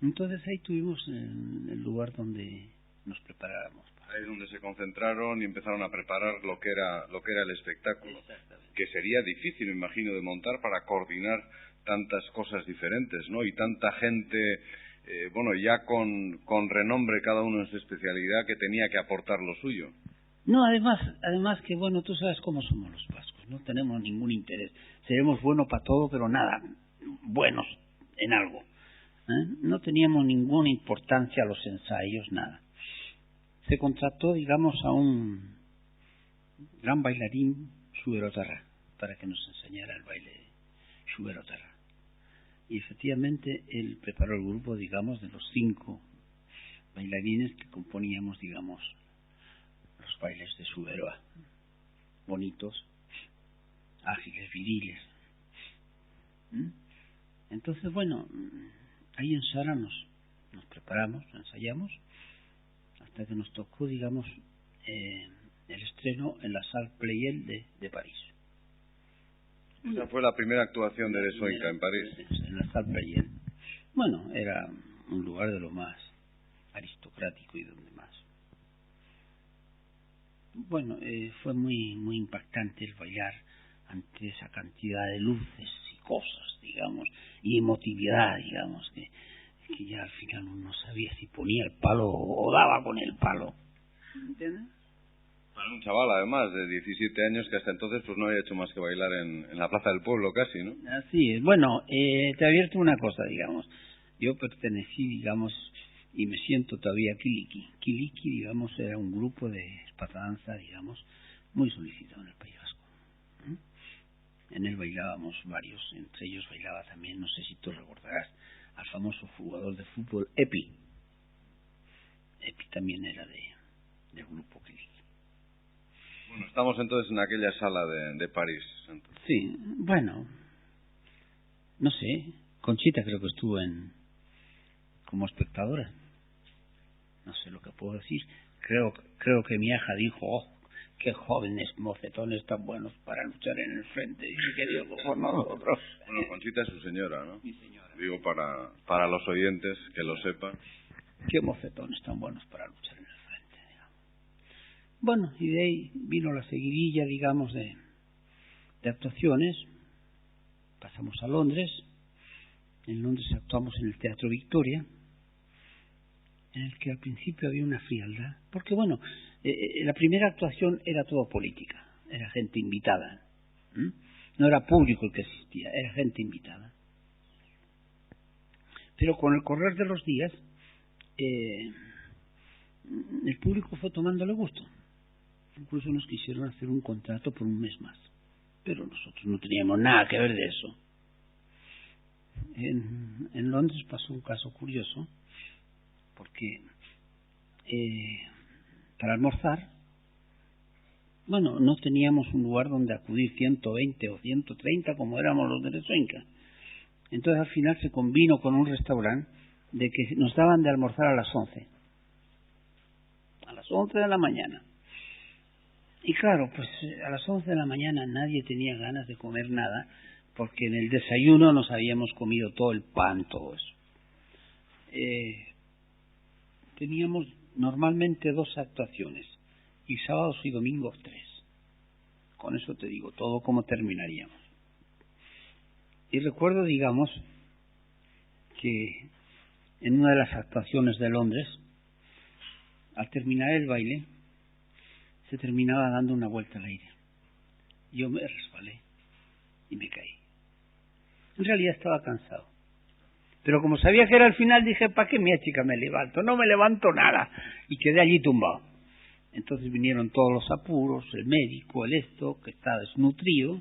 Entonces ahí tuvimos el lugar donde nos preparáramos. Ahí es donde se concentraron y empezaron a preparar lo que era el espectáculo, que sería difícil, me imagino, de montar para coordinar tantas cosas diferentes, ¿no? Y tanta gente, ya con renombre cada uno en su especialidad, que tenía que aportar lo suyo. No, además que, bueno, tú sabes cómo somos los vascos, no tenemos ningún interés. Seremos buenos para todo, pero nada, buenos en algo. No teníamos ninguna importancia a los ensayos, nada. Se contrató, digamos, a un gran bailarín Xuberotarra para que nos enseñara el baile Xuberotarra. Y efectivamente él preparó el grupo, digamos, de los 5 bailarines que componíamos, digamos, los bailes de Xuberoa. Bonitos, ágiles, viriles. Entonces, bueno, ahí en Sara nos preparamos, ensayamos, hasta que nos tocó, digamos, el estreno en la Salle Pleyel de París. Esa fue la primera actuación de Soinka en París. En la Salle Pleyel. Bueno, era un lugar de lo más aristocrático y donde más. Bueno, fue muy impactante el bailar ante esa cantidad de luces y cosas, digamos, y emotividad, digamos, que ya al final uno sabía si ponía el palo o daba con el palo. ¿Entiendes? Para un chaval, además, de 17 años, que hasta entonces pues no había hecho más que bailar en la plaza del pueblo casi, ¿no? Así es. Bueno, te advierto una cosa, digamos. Yo pertenecí, digamos, y me siento todavía Kiliki. Kiliki, digamos, era un grupo de espatadanza, digamos, muy solicitado en el País Vasco. En él bailábamos varios, entre ellos bailaba también, no sé si tú recordarás, al famoso jugador de fútbol Epi. Epi también era del grupo Kiliki. Bueno, estamos entonces en aquella sala de París. Entonces. Sí, bueno, no sé, Conchita creo que estuvo como espectadora. No sé lo que puedo decir. Creo que mi hija dijo, oh, qué jóvenes mocetones tan buenos para luchar en el frente. Y que Dios por nosotros. Bueno, Conchita es su señora, ¿no? Mi señora. Digo, para los oyentes, que lo sepan. Qué mocetones tan buenos para luchar en el frente, digamos. Bueno, y de ahí vino la seguidilla, digamos, de actuaciones. Pasamos a Londres. En Londres actuamos en el Teatro Victoria, en el que al principio había una frialdad, porque bueno, la primera actuación era todo política, era gente invitada, no era público el que asistía, era gente invitada. Pero con el correr de los días, el público fue tomándole gusto. Incluso nos quisieron hacer un contrato por un mes más, pero nosotros no teníamos nada que ver de eso. En Londres pasó un caso curioso, porque para almorzar, bueno, no teníamos un lugar donde acudir 120 o 130 como éramos los de Soinka. Entonces al final se combinó con un restaurante de que nos daban de almorzar a las 11. A las 11 de la mañana. Y claro, pues a las 11 de la mañana nadie tenía ganas de comer nada, porque en el desayuno nos habíamos comido todo el pan, todo eso. Teníamos normalmente 2 actuaciones, y sábados y domingos 3. Con eso te digo todo cómo terminaríamos. Y recuerdo, digamos, que en una de las actuaciones de Londres, al terminar el baile, se terminaba dando una vuelta al aire. Yo me resbalé y me caí. En realidad estaba cansado. Pero como sabía que era el final, dije, ¿para qué chica me levanto? No me levanto nada. Y quedé allí tumbado. Entonces vinieron todos los apuros, el médico, el esto, que está desnutrido.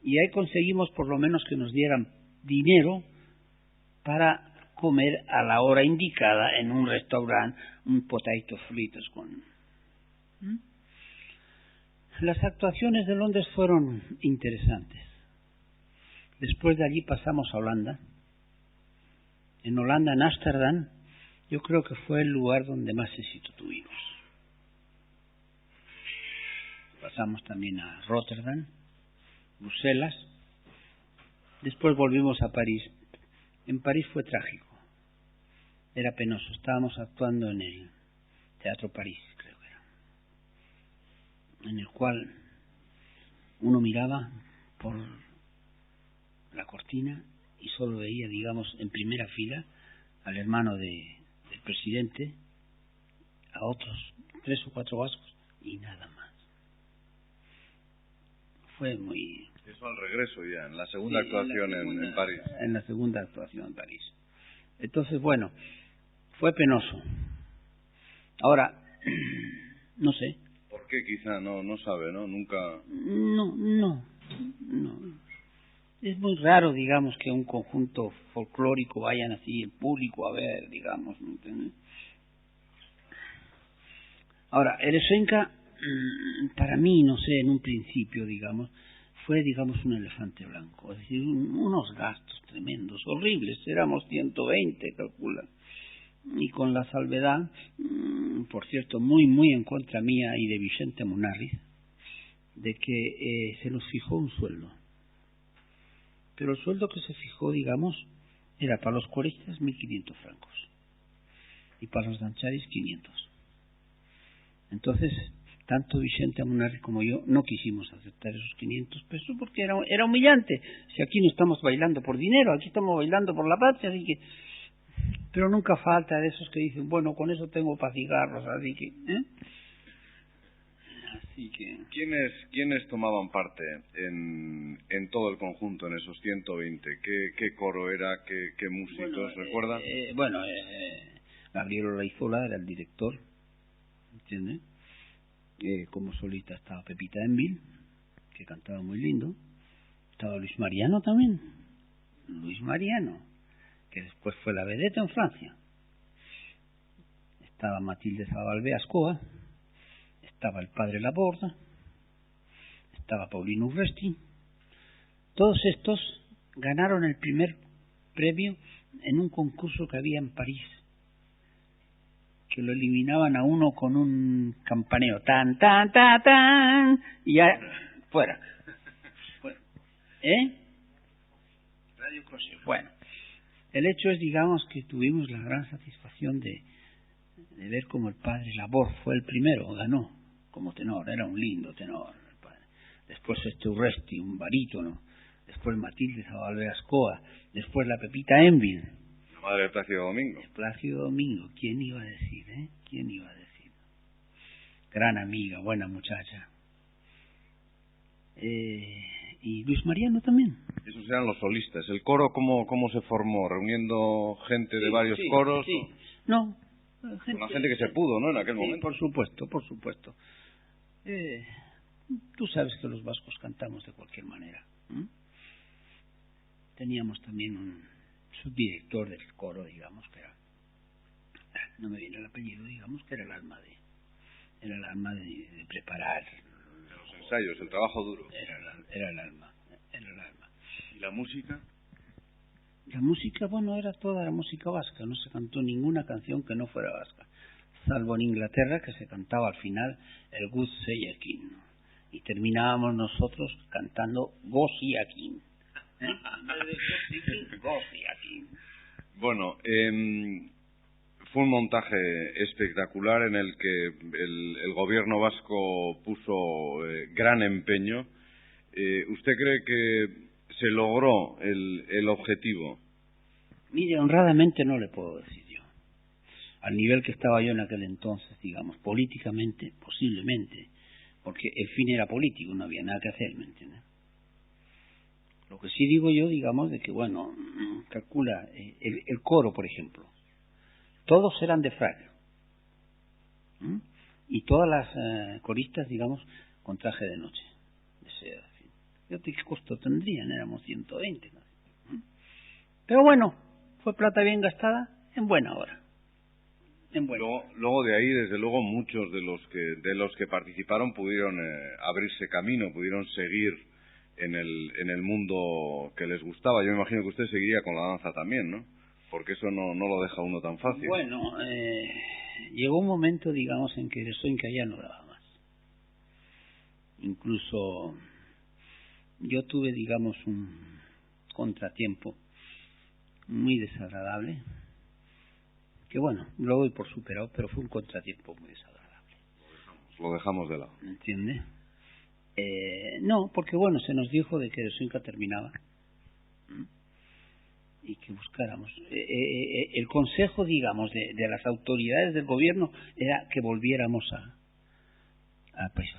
Y ahí conseguimos por lo menos que nos dieran dinero para comer a la hora indicada en un restaurante, un potato fritos con... Las actuaciones de Londres fueron interesantes. Después de allí pasamos a Holanda. En Holanda, en Ámsterdam, yo creo que fue el lugar donde más éxito tuvimos. Pasamos también a Rotterdam, Bruselas. Después volvimos a París. En París fue trágico. Era penoso. Estábamos actuando en el Teatro París, creo que era, en el cual uno miraba por la cortina y solo veía, digamos, en primera fila al hermano del presidente, a otros 3 o 4 vascos y nada más. Fue muy... Eso al regreso ya, en la segunda actuación en París. En la segunda actuación en París. Entonces, bueno, fue penoso. Ahora, no sé. ¿Por qué quizá? No sabe, ¿no? Nunca... No. Es muy raro, digamos, que un conjunto folclórico vayan así en público a ver, digamos. ¿No? Ahora, Eresenka, para mí, no sé, en un principio, digamos, fue, digamos, un elefante blanco. Es decir, unos gastos tremendos, horribles. Éramos 120, calcula. Y con la salvedad, por cierto, muy en contra mía y de Vicente Munarriz, de que se nos fijó un sueldo. Pero el sueldo que se fijó, digamos, era para los coristas 1.500 francos y para los dancharis 500. Entonces, tanto Vicente Munarriz como yo no quisimos aceptar esos 500 pesos porque era humillante. Si aquí no estamos bailando por dinero, aquí estamos bailando por la patria, así que... Pero nunca falta de esos que dicen, bueno, con eso tengo para cigarros, así que... Así que... ¿Quiénes tomaban parte en todo el conjunto, en esos 120? ¿Qué coro era? ¿Qué músicos? ¿Recuerda? Gabriel Olaizola era el director, ¿entiendes? Como solista estaba Pepita Envil, que cantaba muy lindo. Estaba Luis Mariano también. Luis Mariano, que después fue la vedette en Francia. Estaba Matilde Zabalbé Ascoa, estaba el padre Laborda, estaba Paulino Urresti. Todos estos ganaron el primer premio en un concurso que había en París, que lo eliminaban a uno con un campaneo, tan, tan, tan, tan, y ya, fuera. Radio Crochet. Bueno, el hecho es, digamos, que tuvimos la gran satisfacción de ver cómo el padre Labor fue el primero, ganó como tenor, era un lindo tenor el padre. Después Urresti, un barítono, después Matilde Zabalbé Ascoa, después la Pepita Envil. La madre de Plácido Domingo. Plácido Domingo, ¿quién iba a decir, ¿Quién iba a decir? Gran amiga, buena muchacha. Y Luis Mariano también. Esos eran los solistas. ¿El coro cómo se formó? ¿Reuniendo gente de varios coros? Sí. No. Una gente que se pudo, ¿no? En aquel momento. Por supuesto. Tú sabes que los vascos cantamos de cualquier manera. Teníamos también un subdirector del coro, digamos, que era, no me viene el apellido, digamos, que era el alma de preparar los ensayos, el trabajo duro. Era el alma. ¿Y la música? La música, bueno, era toda la música vasca, no se cantó ninguna canción que no fuera vasca. salvo en Inglaterra, que se cantaba al final el Good Save King, y terminábamos nosotros cantando Go Save King. Go Save King. Bueno, fue un montaje espectacular en el que el gobierno vasco puso gran empeño. ¿Usted cree que se logró el objetivo? Mire, honradamente no le puedo decir yo. Al nivel que estaba yo en aquel entonces, digamos, políticamente, posiblemente, porque el fin era político, no había nada que hacer, ¿me entiendes? Lo que sí digo yo, digamos, de que, bueno, calcula, el coro, por ejemplo, todos eran de frac, y todas las coristas, digamos, con traje de noche, de seda. Fíjate qué costo tendrían, éramos 120, ¿no? Pero bueno, fue plata bien gastada en buena hora. Luego de ahí, desde luego, muchos de los que participaron pudieron abrirse camino, pudieron seguir en el mundo que les gustaba. Yo me imagino que usted seguiría con la danza también, ¿no? Porque eso no lo deja uno tan fácil. Bueno, llegó un momento, digamos, en que el Soinka ya no daba más. Incluso yo tuve, digamos, un contratiempo muy desagradable, que bueno, lo doy por superado, pero fue un contratiempo muy desagradable. Lo dejamos de lado. ¿Entiende? No, porque bueno, se nos dijo de que el Soinka terminaba y que buscáramos. El consejo, digamos, de las autoridades del gobierno era que volviéramos al país.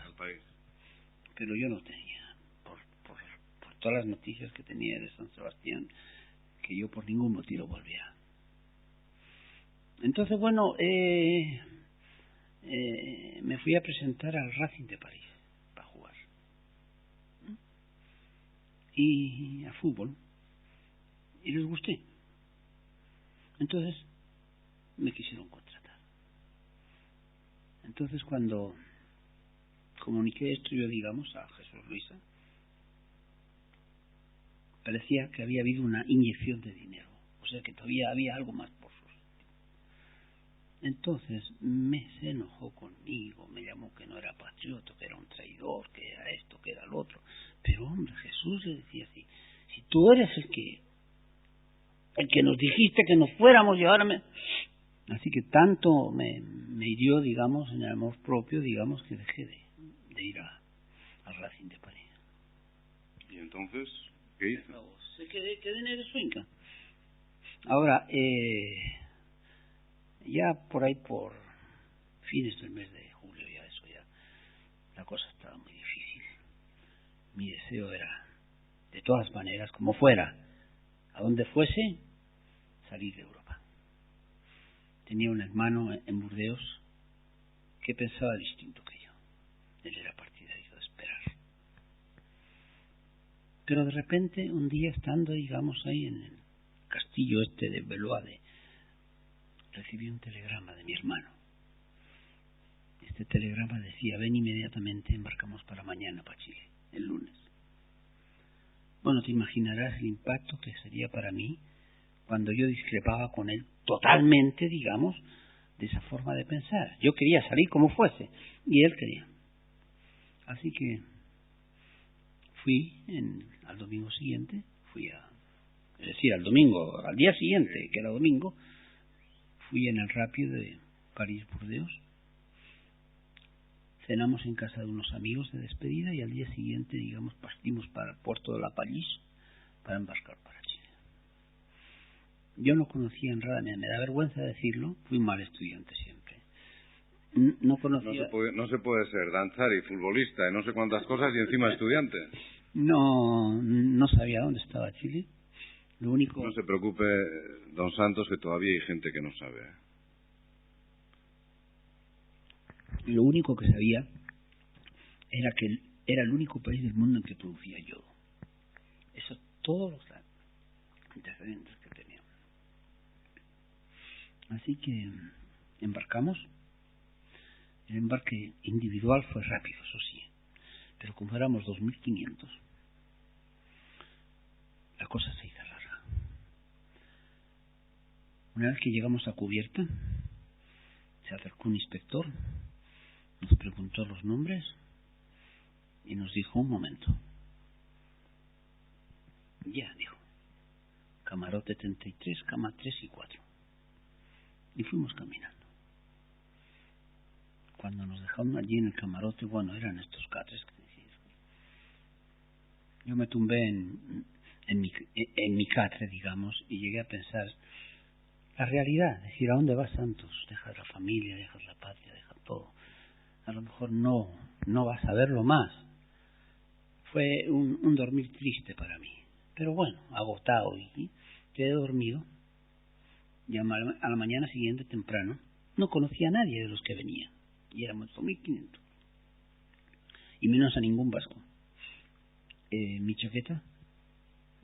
Pero yo no tenía, por todas las noticias que tenía de San Sebastián, que yo por ningún motivo volviera. Entonces, bueno, me fui a presentar al Racing de París para jugar. Y a fútbol. Y les gusté. Entonces, me quisieron contratar. Entonces, cuando comuniqué esto yo, digamos, a Jesús Luisa, parecía que había habido una inyección de dinero. O sea, que todavía había algo más por sus. Entonces se enojó conmigo, me llamó que no era patriota, que era un traidor, que era esto, que era lo otro. Pero hombre, Jesús le decía así, si tú eres el que nos dijiste que nos fuéramos y ahora me... Así que tanto me hirió, digamos, en el amor propio, digamos, que dejé de ir al Racing de París. ¿Y entonces qué hizo? Quedé en el Soinka. Ahora, ya por ahí, por fines del mes de julio, ya la cosa estaba muy difícil. Mi deseo era, de todas maneras, como fuera, a donde fuese, salir de Europa. Tenía un hermano en Burdeos que pensaba distinto que yo. Él era partidario de esperar. Pero de repente, un día estando, digamos, ahí en el castillo este de Beloade, recibí un telegrama de mi hermano. Este telegrama decía, ven inmediatamente, embarcamos para mañana para Chile, el lunes. Bueno, te imaginarás el impacto que sería para mí cuando yo discrepaba con él totalmente, digamos, de esa forma de pensar. Yo quería salir como fuese, y él quería. Así que fui al domingo siguiente, al día siguiente, que era domingo, fui en el rápido de París-Burdeos, cenamos en casa de unos amigos de despedida y al día siguiente, digamos, partimos para el puerto de La Palisse para embarcar para Chile. Yo no conocía en nada, me da vergüenza decirlo, fui un mal estudiante siempre. No conocía... No se puede ser danzar y futbolista y no sé cuántas cosas y encima estudiante. No sabía dónde estaba Chile. Lo único... No se preocupe, don Santos, que todavía hay gente que no sabe. Lo único que sabía era que era el único país del mundo en que producía yodo. Eso, todos los antecedentes que tenía. Así que embarcamos. El embarque individual fue rápido, eso sí. Pero como éramos 2.500, la cosa se hizo larga. Una vez que llegamos a cubierta, Se acercó un inspector, nos preguntó los nombres y nos dijo: un momento. Ya, dijo: camarote 33, cama 3 y 4. Y fuimos caminando. Cuando nos dejaron allí en el camarote, bueno, eran estos catres. Yo me tumbé en mi catre, digamos, y llegué a pensar la realidad, es decir, ¿a dónde vas, Santos? Dejas la familia, dejas la patria, dejas todo. A lo mejor no vas a verlo más. Fue un dormir triste para mí. Pero bueno, agotado, y quedé dormido. Y a la mañana siguiente, temprano, no conocía a nadie de los que venían. Y éramos 1500. Y menos a ningún vasco. Mi chaqueta,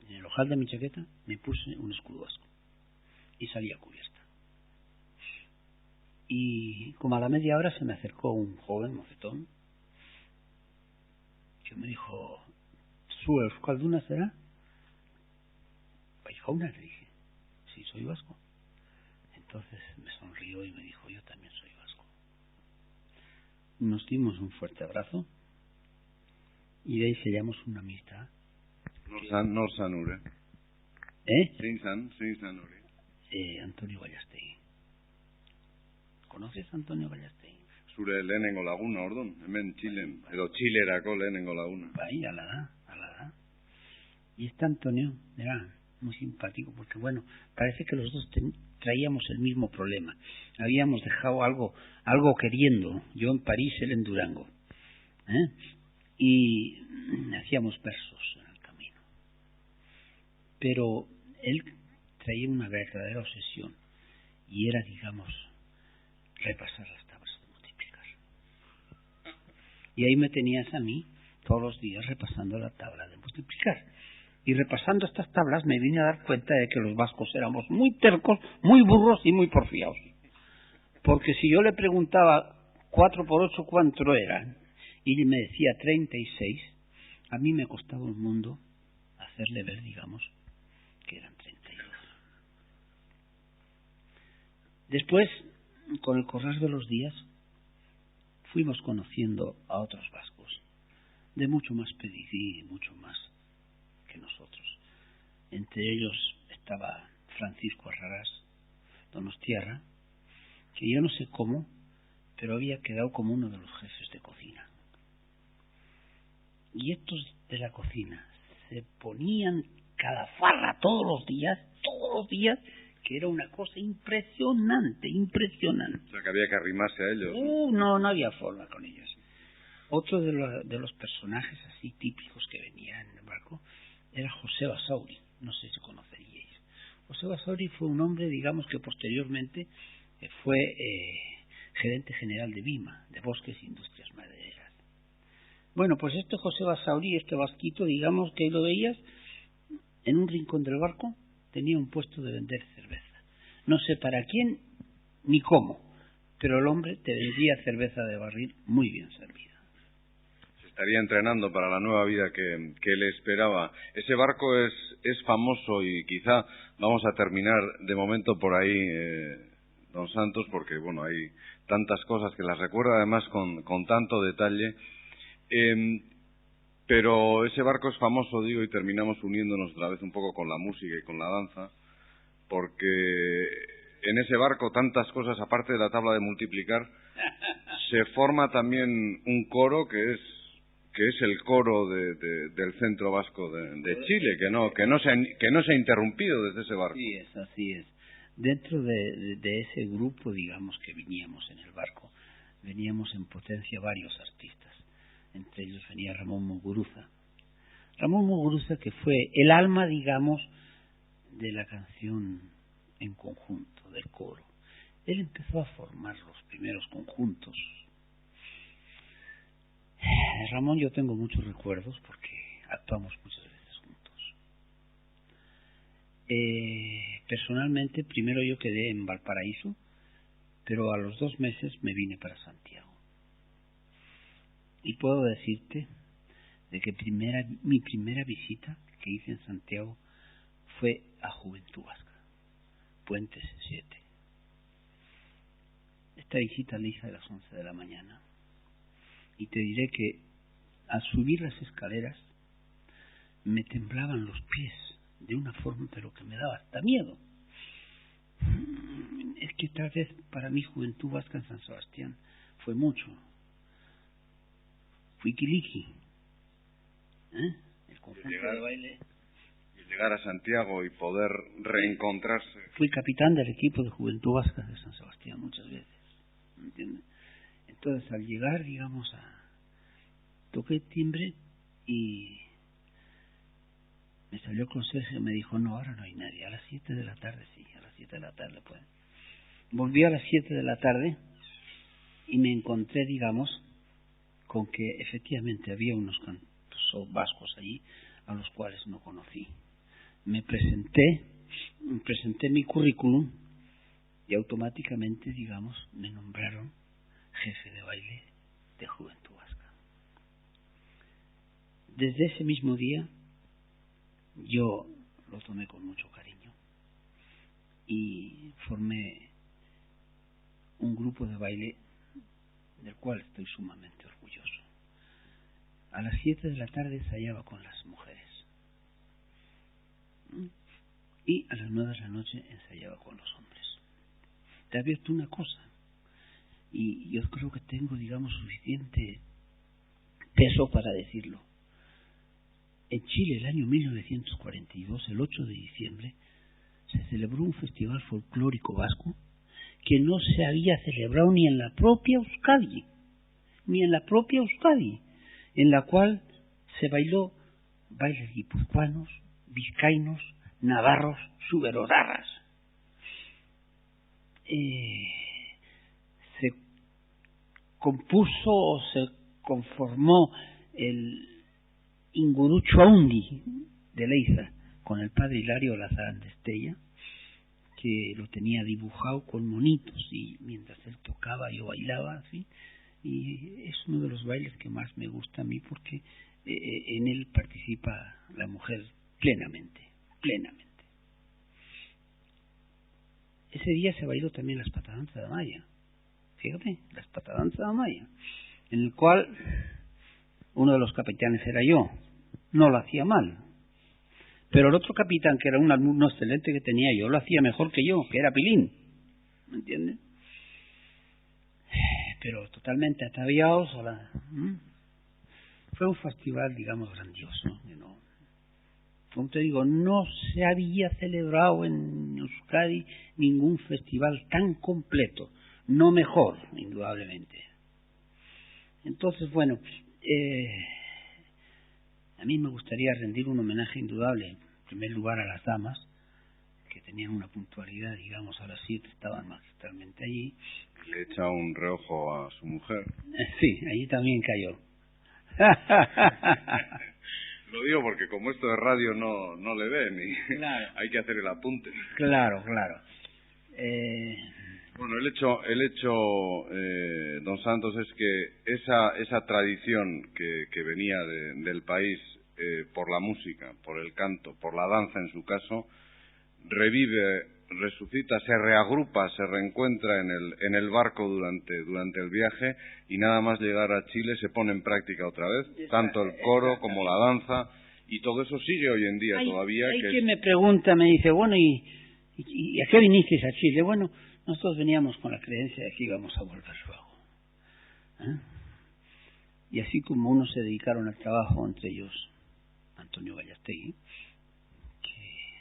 en el ojal de mi chaqueta, me puse un escudo vasco. Y salí a cubierta. Y como a la media hora se me acercó un joven mocetón que me dijo: ¿Zu euskalduna será? Baijauna, le dije: sí, soy vasco. Entonces me sonrió y me dijo: yo también soy vasco. Nos dimos un fuerte abrazo y de ahí sellamos una amistad. Norsanure. Sinsanure. Antonio Gallastegui. ¿Conoces a Antonio Gallastegui? Zure lehenengo laguna, ordon, hemen Chilen, edo Chilerako lehenengo laguna. Bai, ala da. Y este Antonio era muy simpático porque, bueno, parece que los dos traíamos el mismo problema. Habíamos dejado algo queriendo, yo en París, él en Durango. Y hacíamos versos en el camino. Pero él traía una verdadera obsesión y era, digamos, repasar las tablas de multiplicar. Y ahí me tenías a mí todos los días repasando la tabla de multiplicar. Y repasando estas tablas me vine a dar cuenta de que los vascos éramos muy tercos, muy burros y muy porfiados. Porque si yo le preguntaba 4 por 8 cuánto eran, y me decía 36, a mí me costaba un mundo hacerle ver, digamos, que eran 32. Después, con el correr de los días, fuimos conociendo a otros vascos, de mucho más pedigrí, mucho más que nosotros. Entre ellos estaba Francisco Arrarás Donostiarra, que yo no sé cómo, pero había quedado como uno de los jefes de cocina. Y estos de la cocina se ponían cada farra todos los días, que era una cosa impresionante. O sea, que había que arrimarse a ellos. No había forma con ellos. Otro de los personajes así típicos que venían en el barco era José Basauri, no sé si conoceríais. José Basauri fue un hombre, digamos, que posteriormente fue gerente general de BIMA, de Bosques e Industrias Madereras. Bueno, pues este José Basauri, este vasquito, digamos que lo veías en un rincón del barco, tenía un puesto de vender cerveza. No sé para quién ni cómo, pero el hombre te vendía cerveza de barril muy bien servida. Se estaría entrenando para la nueva vida que le esperaba. Ese barco es famoso y quizá vamos a terminar de momento por ahí, don Santos, porque bueno, hay tantas cosas que las recuerda además con tanto detalle. Pero ese barco es famoso, digo, y terminamos uniéndonos otra vez un poco con la música y con la danza, porque en ese barco tantas cosas, aparte de la tabla de multiplicar, se forma también un coro que es el coro del Centro Vasco de Chile, que no se ha interrumpido desde ese barco. Así es. Dentro de ese grupo, digamos, que veníamos en el barco, veníamos en potencia varios artistas. Entre ellos venía Ramón Muguruza. Ramón Muguruza, que fue el alma, digamos, de la canción en conjunto, del coro. Él empezó a formar los primeros conjuntos. Ramón, yo tengo muchos recuerdos porque actuamos muchas veces juntos. Personalmente, primero yo quedé en Valparaíso, pero a los 2 meses me vine para Santiago. Y puedo decirte de que mi primera visita que hice en Santiago fue a Juventud Vasca, Puentes 7. Esta visita la hice a las 11 de la mañana. Y te diré que al subir las escaleras me temblaban los pies de una forma pero que me daba hasta miedo. Es que tal vez para mi juventud vasca en San Sebastián fue mucho. Fui quiliqui. El conjunto de baile. Y llegar a Santiago y poder reencontrarse. Fui capitán del equipo de Juventud Vasca de San Sebastián muchas veces. ¿Me entiendes? Entonces al llegar, digamos, toqué timbre y me salió el conserje y me dijo, no, ahora no hay nadie, a las 7 de la tarde sí, a las 7 de la tarde pues. Volví a las 7 de la tarde y me encontré, digamos, con que efectivamente había unos cantos vascos allí a los cuales no conocí. Me presenté mi currículum y automáticamente, digamos, me nombraron jefe de baile de Juventud Vasca. Desde ese mismo día yo lo tomé con mucho cariño y formé un grupo de baile del cual estoy sumamente orgulloso. A las 7 de la tarde ensayaba con las mujeres y a las 9 de la noche ensayaba con los hombres. Te advierto una cosa, y yo creo que tengo, digamos, suficiente peso para decirlo. En Chile, el año 1942, el 8 de diciembre, se celebró un festival folclórico vasco que no se había celebrado ni en la propia Euskadi, en la cual se bailó bailes guipuzcoanos, vizcaínos, navarros, suberodarras. Se compuso o se conformó el Ingurucho Aundi de Leiza con el padre Hilario Lazarán de Estella, que lo tenía dibujado con monitos y mientras él tocaba yo bailaba, ¿sí? Y es uno de los bailes que más me gusta a mí porque en él participa la mujer plenamente. Ese día se bailó también las patadanzas de Amaya, fíjate, las patadanzas de Amaya, en el cual uno de los capitanes era yo, no lo hacía mal, pero el otro capitán, que era un alumno excelente que tenía yo, lo hacía mejor que yo, que era Pilín, ¿me entiendes? Pero totalmente ataviados. Fue un festival, digamos, grandioso. Como te digo, no se había celebrado en Euskadi ningún festival tan completo, no mejor, indudablemente. Entonces, bueno, a mí me gustaría rendir un homenaje indudable, en primer lugar a las damas, que tenían una puntualidad, digamos, a las 7 estaban magistralmente allí. Le echa un reojo a su mujer. Sí, allí también cayó. Lo digo porque como esto de radio no le ven y claro. Hay que hacer el apunte. Claro. Bueno, el hecho don Santos, es que esa tradición que venía del país por la música, por el canto, por la danza en su caso, revive, resucita, se reagrupa, se reencuentra en el barco durante el viaje y nada más llegar a Chile se pone en práctica otra vez, tanto el coro como la danza, y todo eso sigue hoy en día todavía. Hay que me pregunta, me dice, bueno, ¿y a qué vinisteis a Chile? Bueno, nosotros veníamos con la creencia de que íbamos a volver luego. Y así como unos se dedicaron al trabajo, entre ellos Antonio Gallastegui,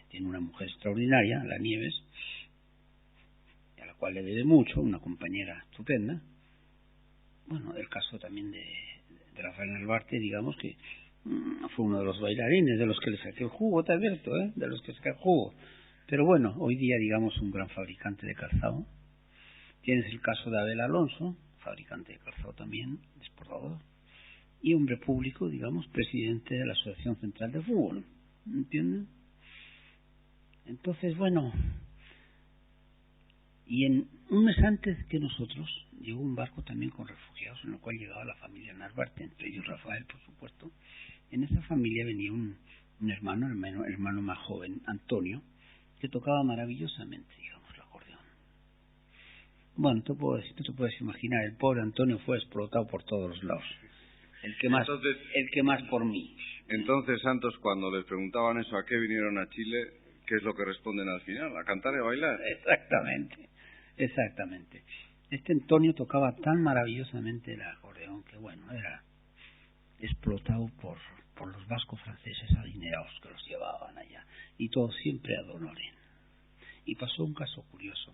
tiene una mujer extraordinaria, la Nieves, a la cual le debe mucho, una compañera estupenda. Bueno, el caso también de Rafael Narvarte, digamos que fue uno de los bailarines, de los que le saqué el jugo, te advierto, de los que saqué el jugo. Pero bueno, hoy día, digamos, un gran fabricante de calzado. Tienes el caso de Abel Alonso, fabricante de calzado también, exportador, y hombre público, digamos, presidente de la Asociación Central de Fútbol, ¿entiendes? Entonces, bueno, y en un mes antes que nosotros llegó un barco también con refugiados, en el cual llegaba la familia Narvarte, entre ellos Rafael, por supuesto. En esa familia venía un hermano más joven, Antonio, que tocaba maravillosamente, digamos, el acordeón. Bueno, tú te puedes imaginar, el pobre Antonio fue explotado por todos los lados. El que más por mí. Entonces, Santos, cuando les preguntaban eso, ¿a qué vinieron a Chile? ¿Qué es lo que responden al final? ¿A cantar y a bailar? Exactamente. Este Antonio tocaba tan maravillosamente el acordeón que, bueno, era explotado por los vascos franceses adinerados que los llevaban allá. Y todo siempre ad honorem. Y pasó un caso curioso.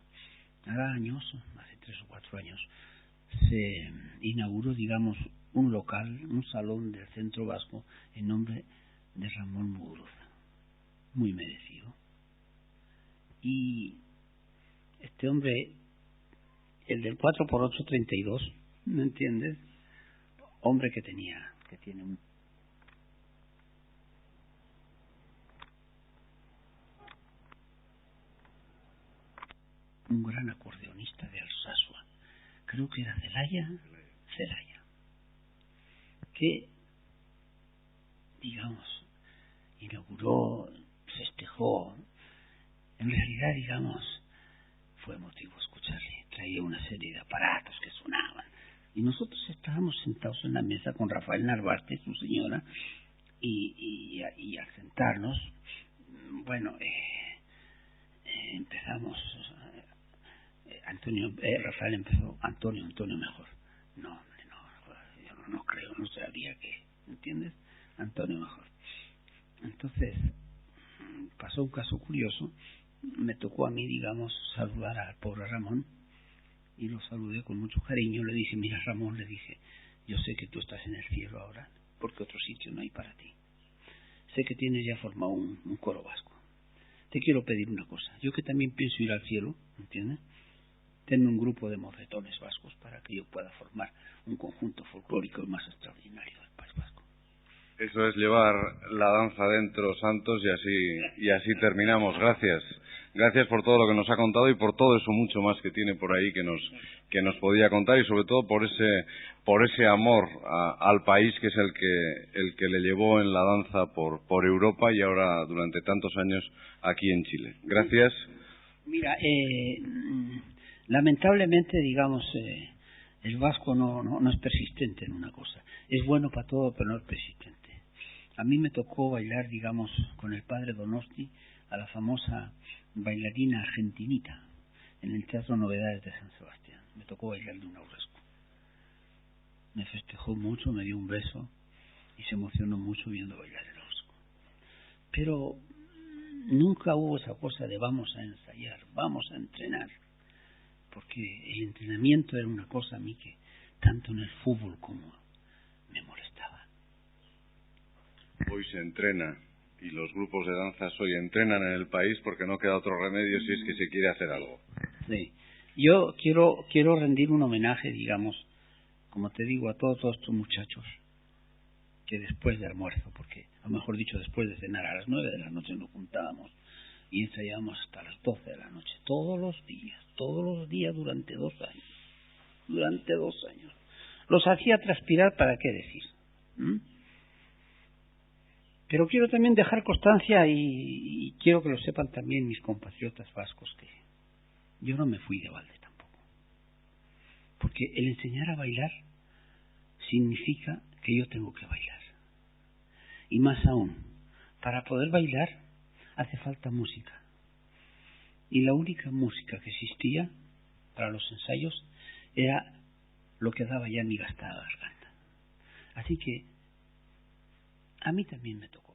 Hace 3 o 4 años, se inauguró, digamos, un local, un salón del centro vasco en nombre de Ramón Muguruza, muy merecido. Y este hombre, el del 4x8 32, ¿me entiendes? Hombre que tiene un gran acordeonista de Alsasua, creo que era Celaya, que, digamos, inauguró, festejó. En realidad, digamos, fue emotivo escucharle. Traía una serie de aparatos que sonaban. Y nosotros estábamos sentados en la mesa con Rafael Narvarte, su señora, y al sentarnos, bueno, empezamos. Rafael empezó, Antonio mejor. No, hombre, yo no creo, no sabía qué, ¿entiendes? Antonio mejor. Entonces, pasó un caso curioso, me tocó a mí, digamos, saludar al pobre Ramón, y lo saludé con mucho cariño, le dije, mira Ramón, le dije, yo sé que tú estás en el cielo ahora, porque otro sitio no hay para ti. Sé que tienes ya formado un coro vasco. Te quiero pedir una cosa, yo que también pienso ir al cielo, ¿entiendes? Tenme un grupo de mofetones vascos para que yo pueda formar un conjunto folclórico más extraordinario del País Vasco. Eso es llevar la danza dentro, Santos, y así terminamos. Gracias por todo lo que nos ha contado y por todo eso mucho más que tiene por ahí que nos podía contar, y sobre todo por ese amor al país que es el que le llevó en la danza por Europa y ahora durante tantos años aquí en Chile. Gracias. Mira, lamentablemente, digamos, el vasco no es persistente en una cosa. Es bueno para todo, pero no es persistente. A mí me tocó bailar, digamos, con el padre Donosti a la famosa bailarina argentinita en el Teatro Novedades de San Sebastián. Me tocó bailarle un aurrescu. Me festejó mucho, me dio un beso y se emocionó mucho viendo bailar el aurrescu. Pero nunca hubo esa cosa de vamos a ensayar, vamos a entrenar. Porque el entrenamiento era una cosa a mí que tanto en el fútbol como me molestaba. Hoy se entrena, y los grupos de danzas hoy entrenan en el país porque no queda otro remedio si es que se quiere hacer algo. Sí. Yo quiero rendir un homenaje, digamos, como te digo, a todos estos muchachos que después de almuerzo, porque, o mejor dicho, después de cenar a las 9 de la noche nos juntábamos y ensayábamos hasta las 12 de la noche, todos los días durante 2 años. Los hacía transpirar, ¿para qué decir? Pero quiero también dejar constancia y quiero que lo sepan también mis compatriotas vascos, que yo no me fui de balde tampoco. Porque el enseñar a bailar significa que yo tengo que bailar. Y más aún, para poder bailar hace falta música. Y la única música que existía para los ensayos era lo que daba ya mi gastada garganta. Así que a mí también me tocó.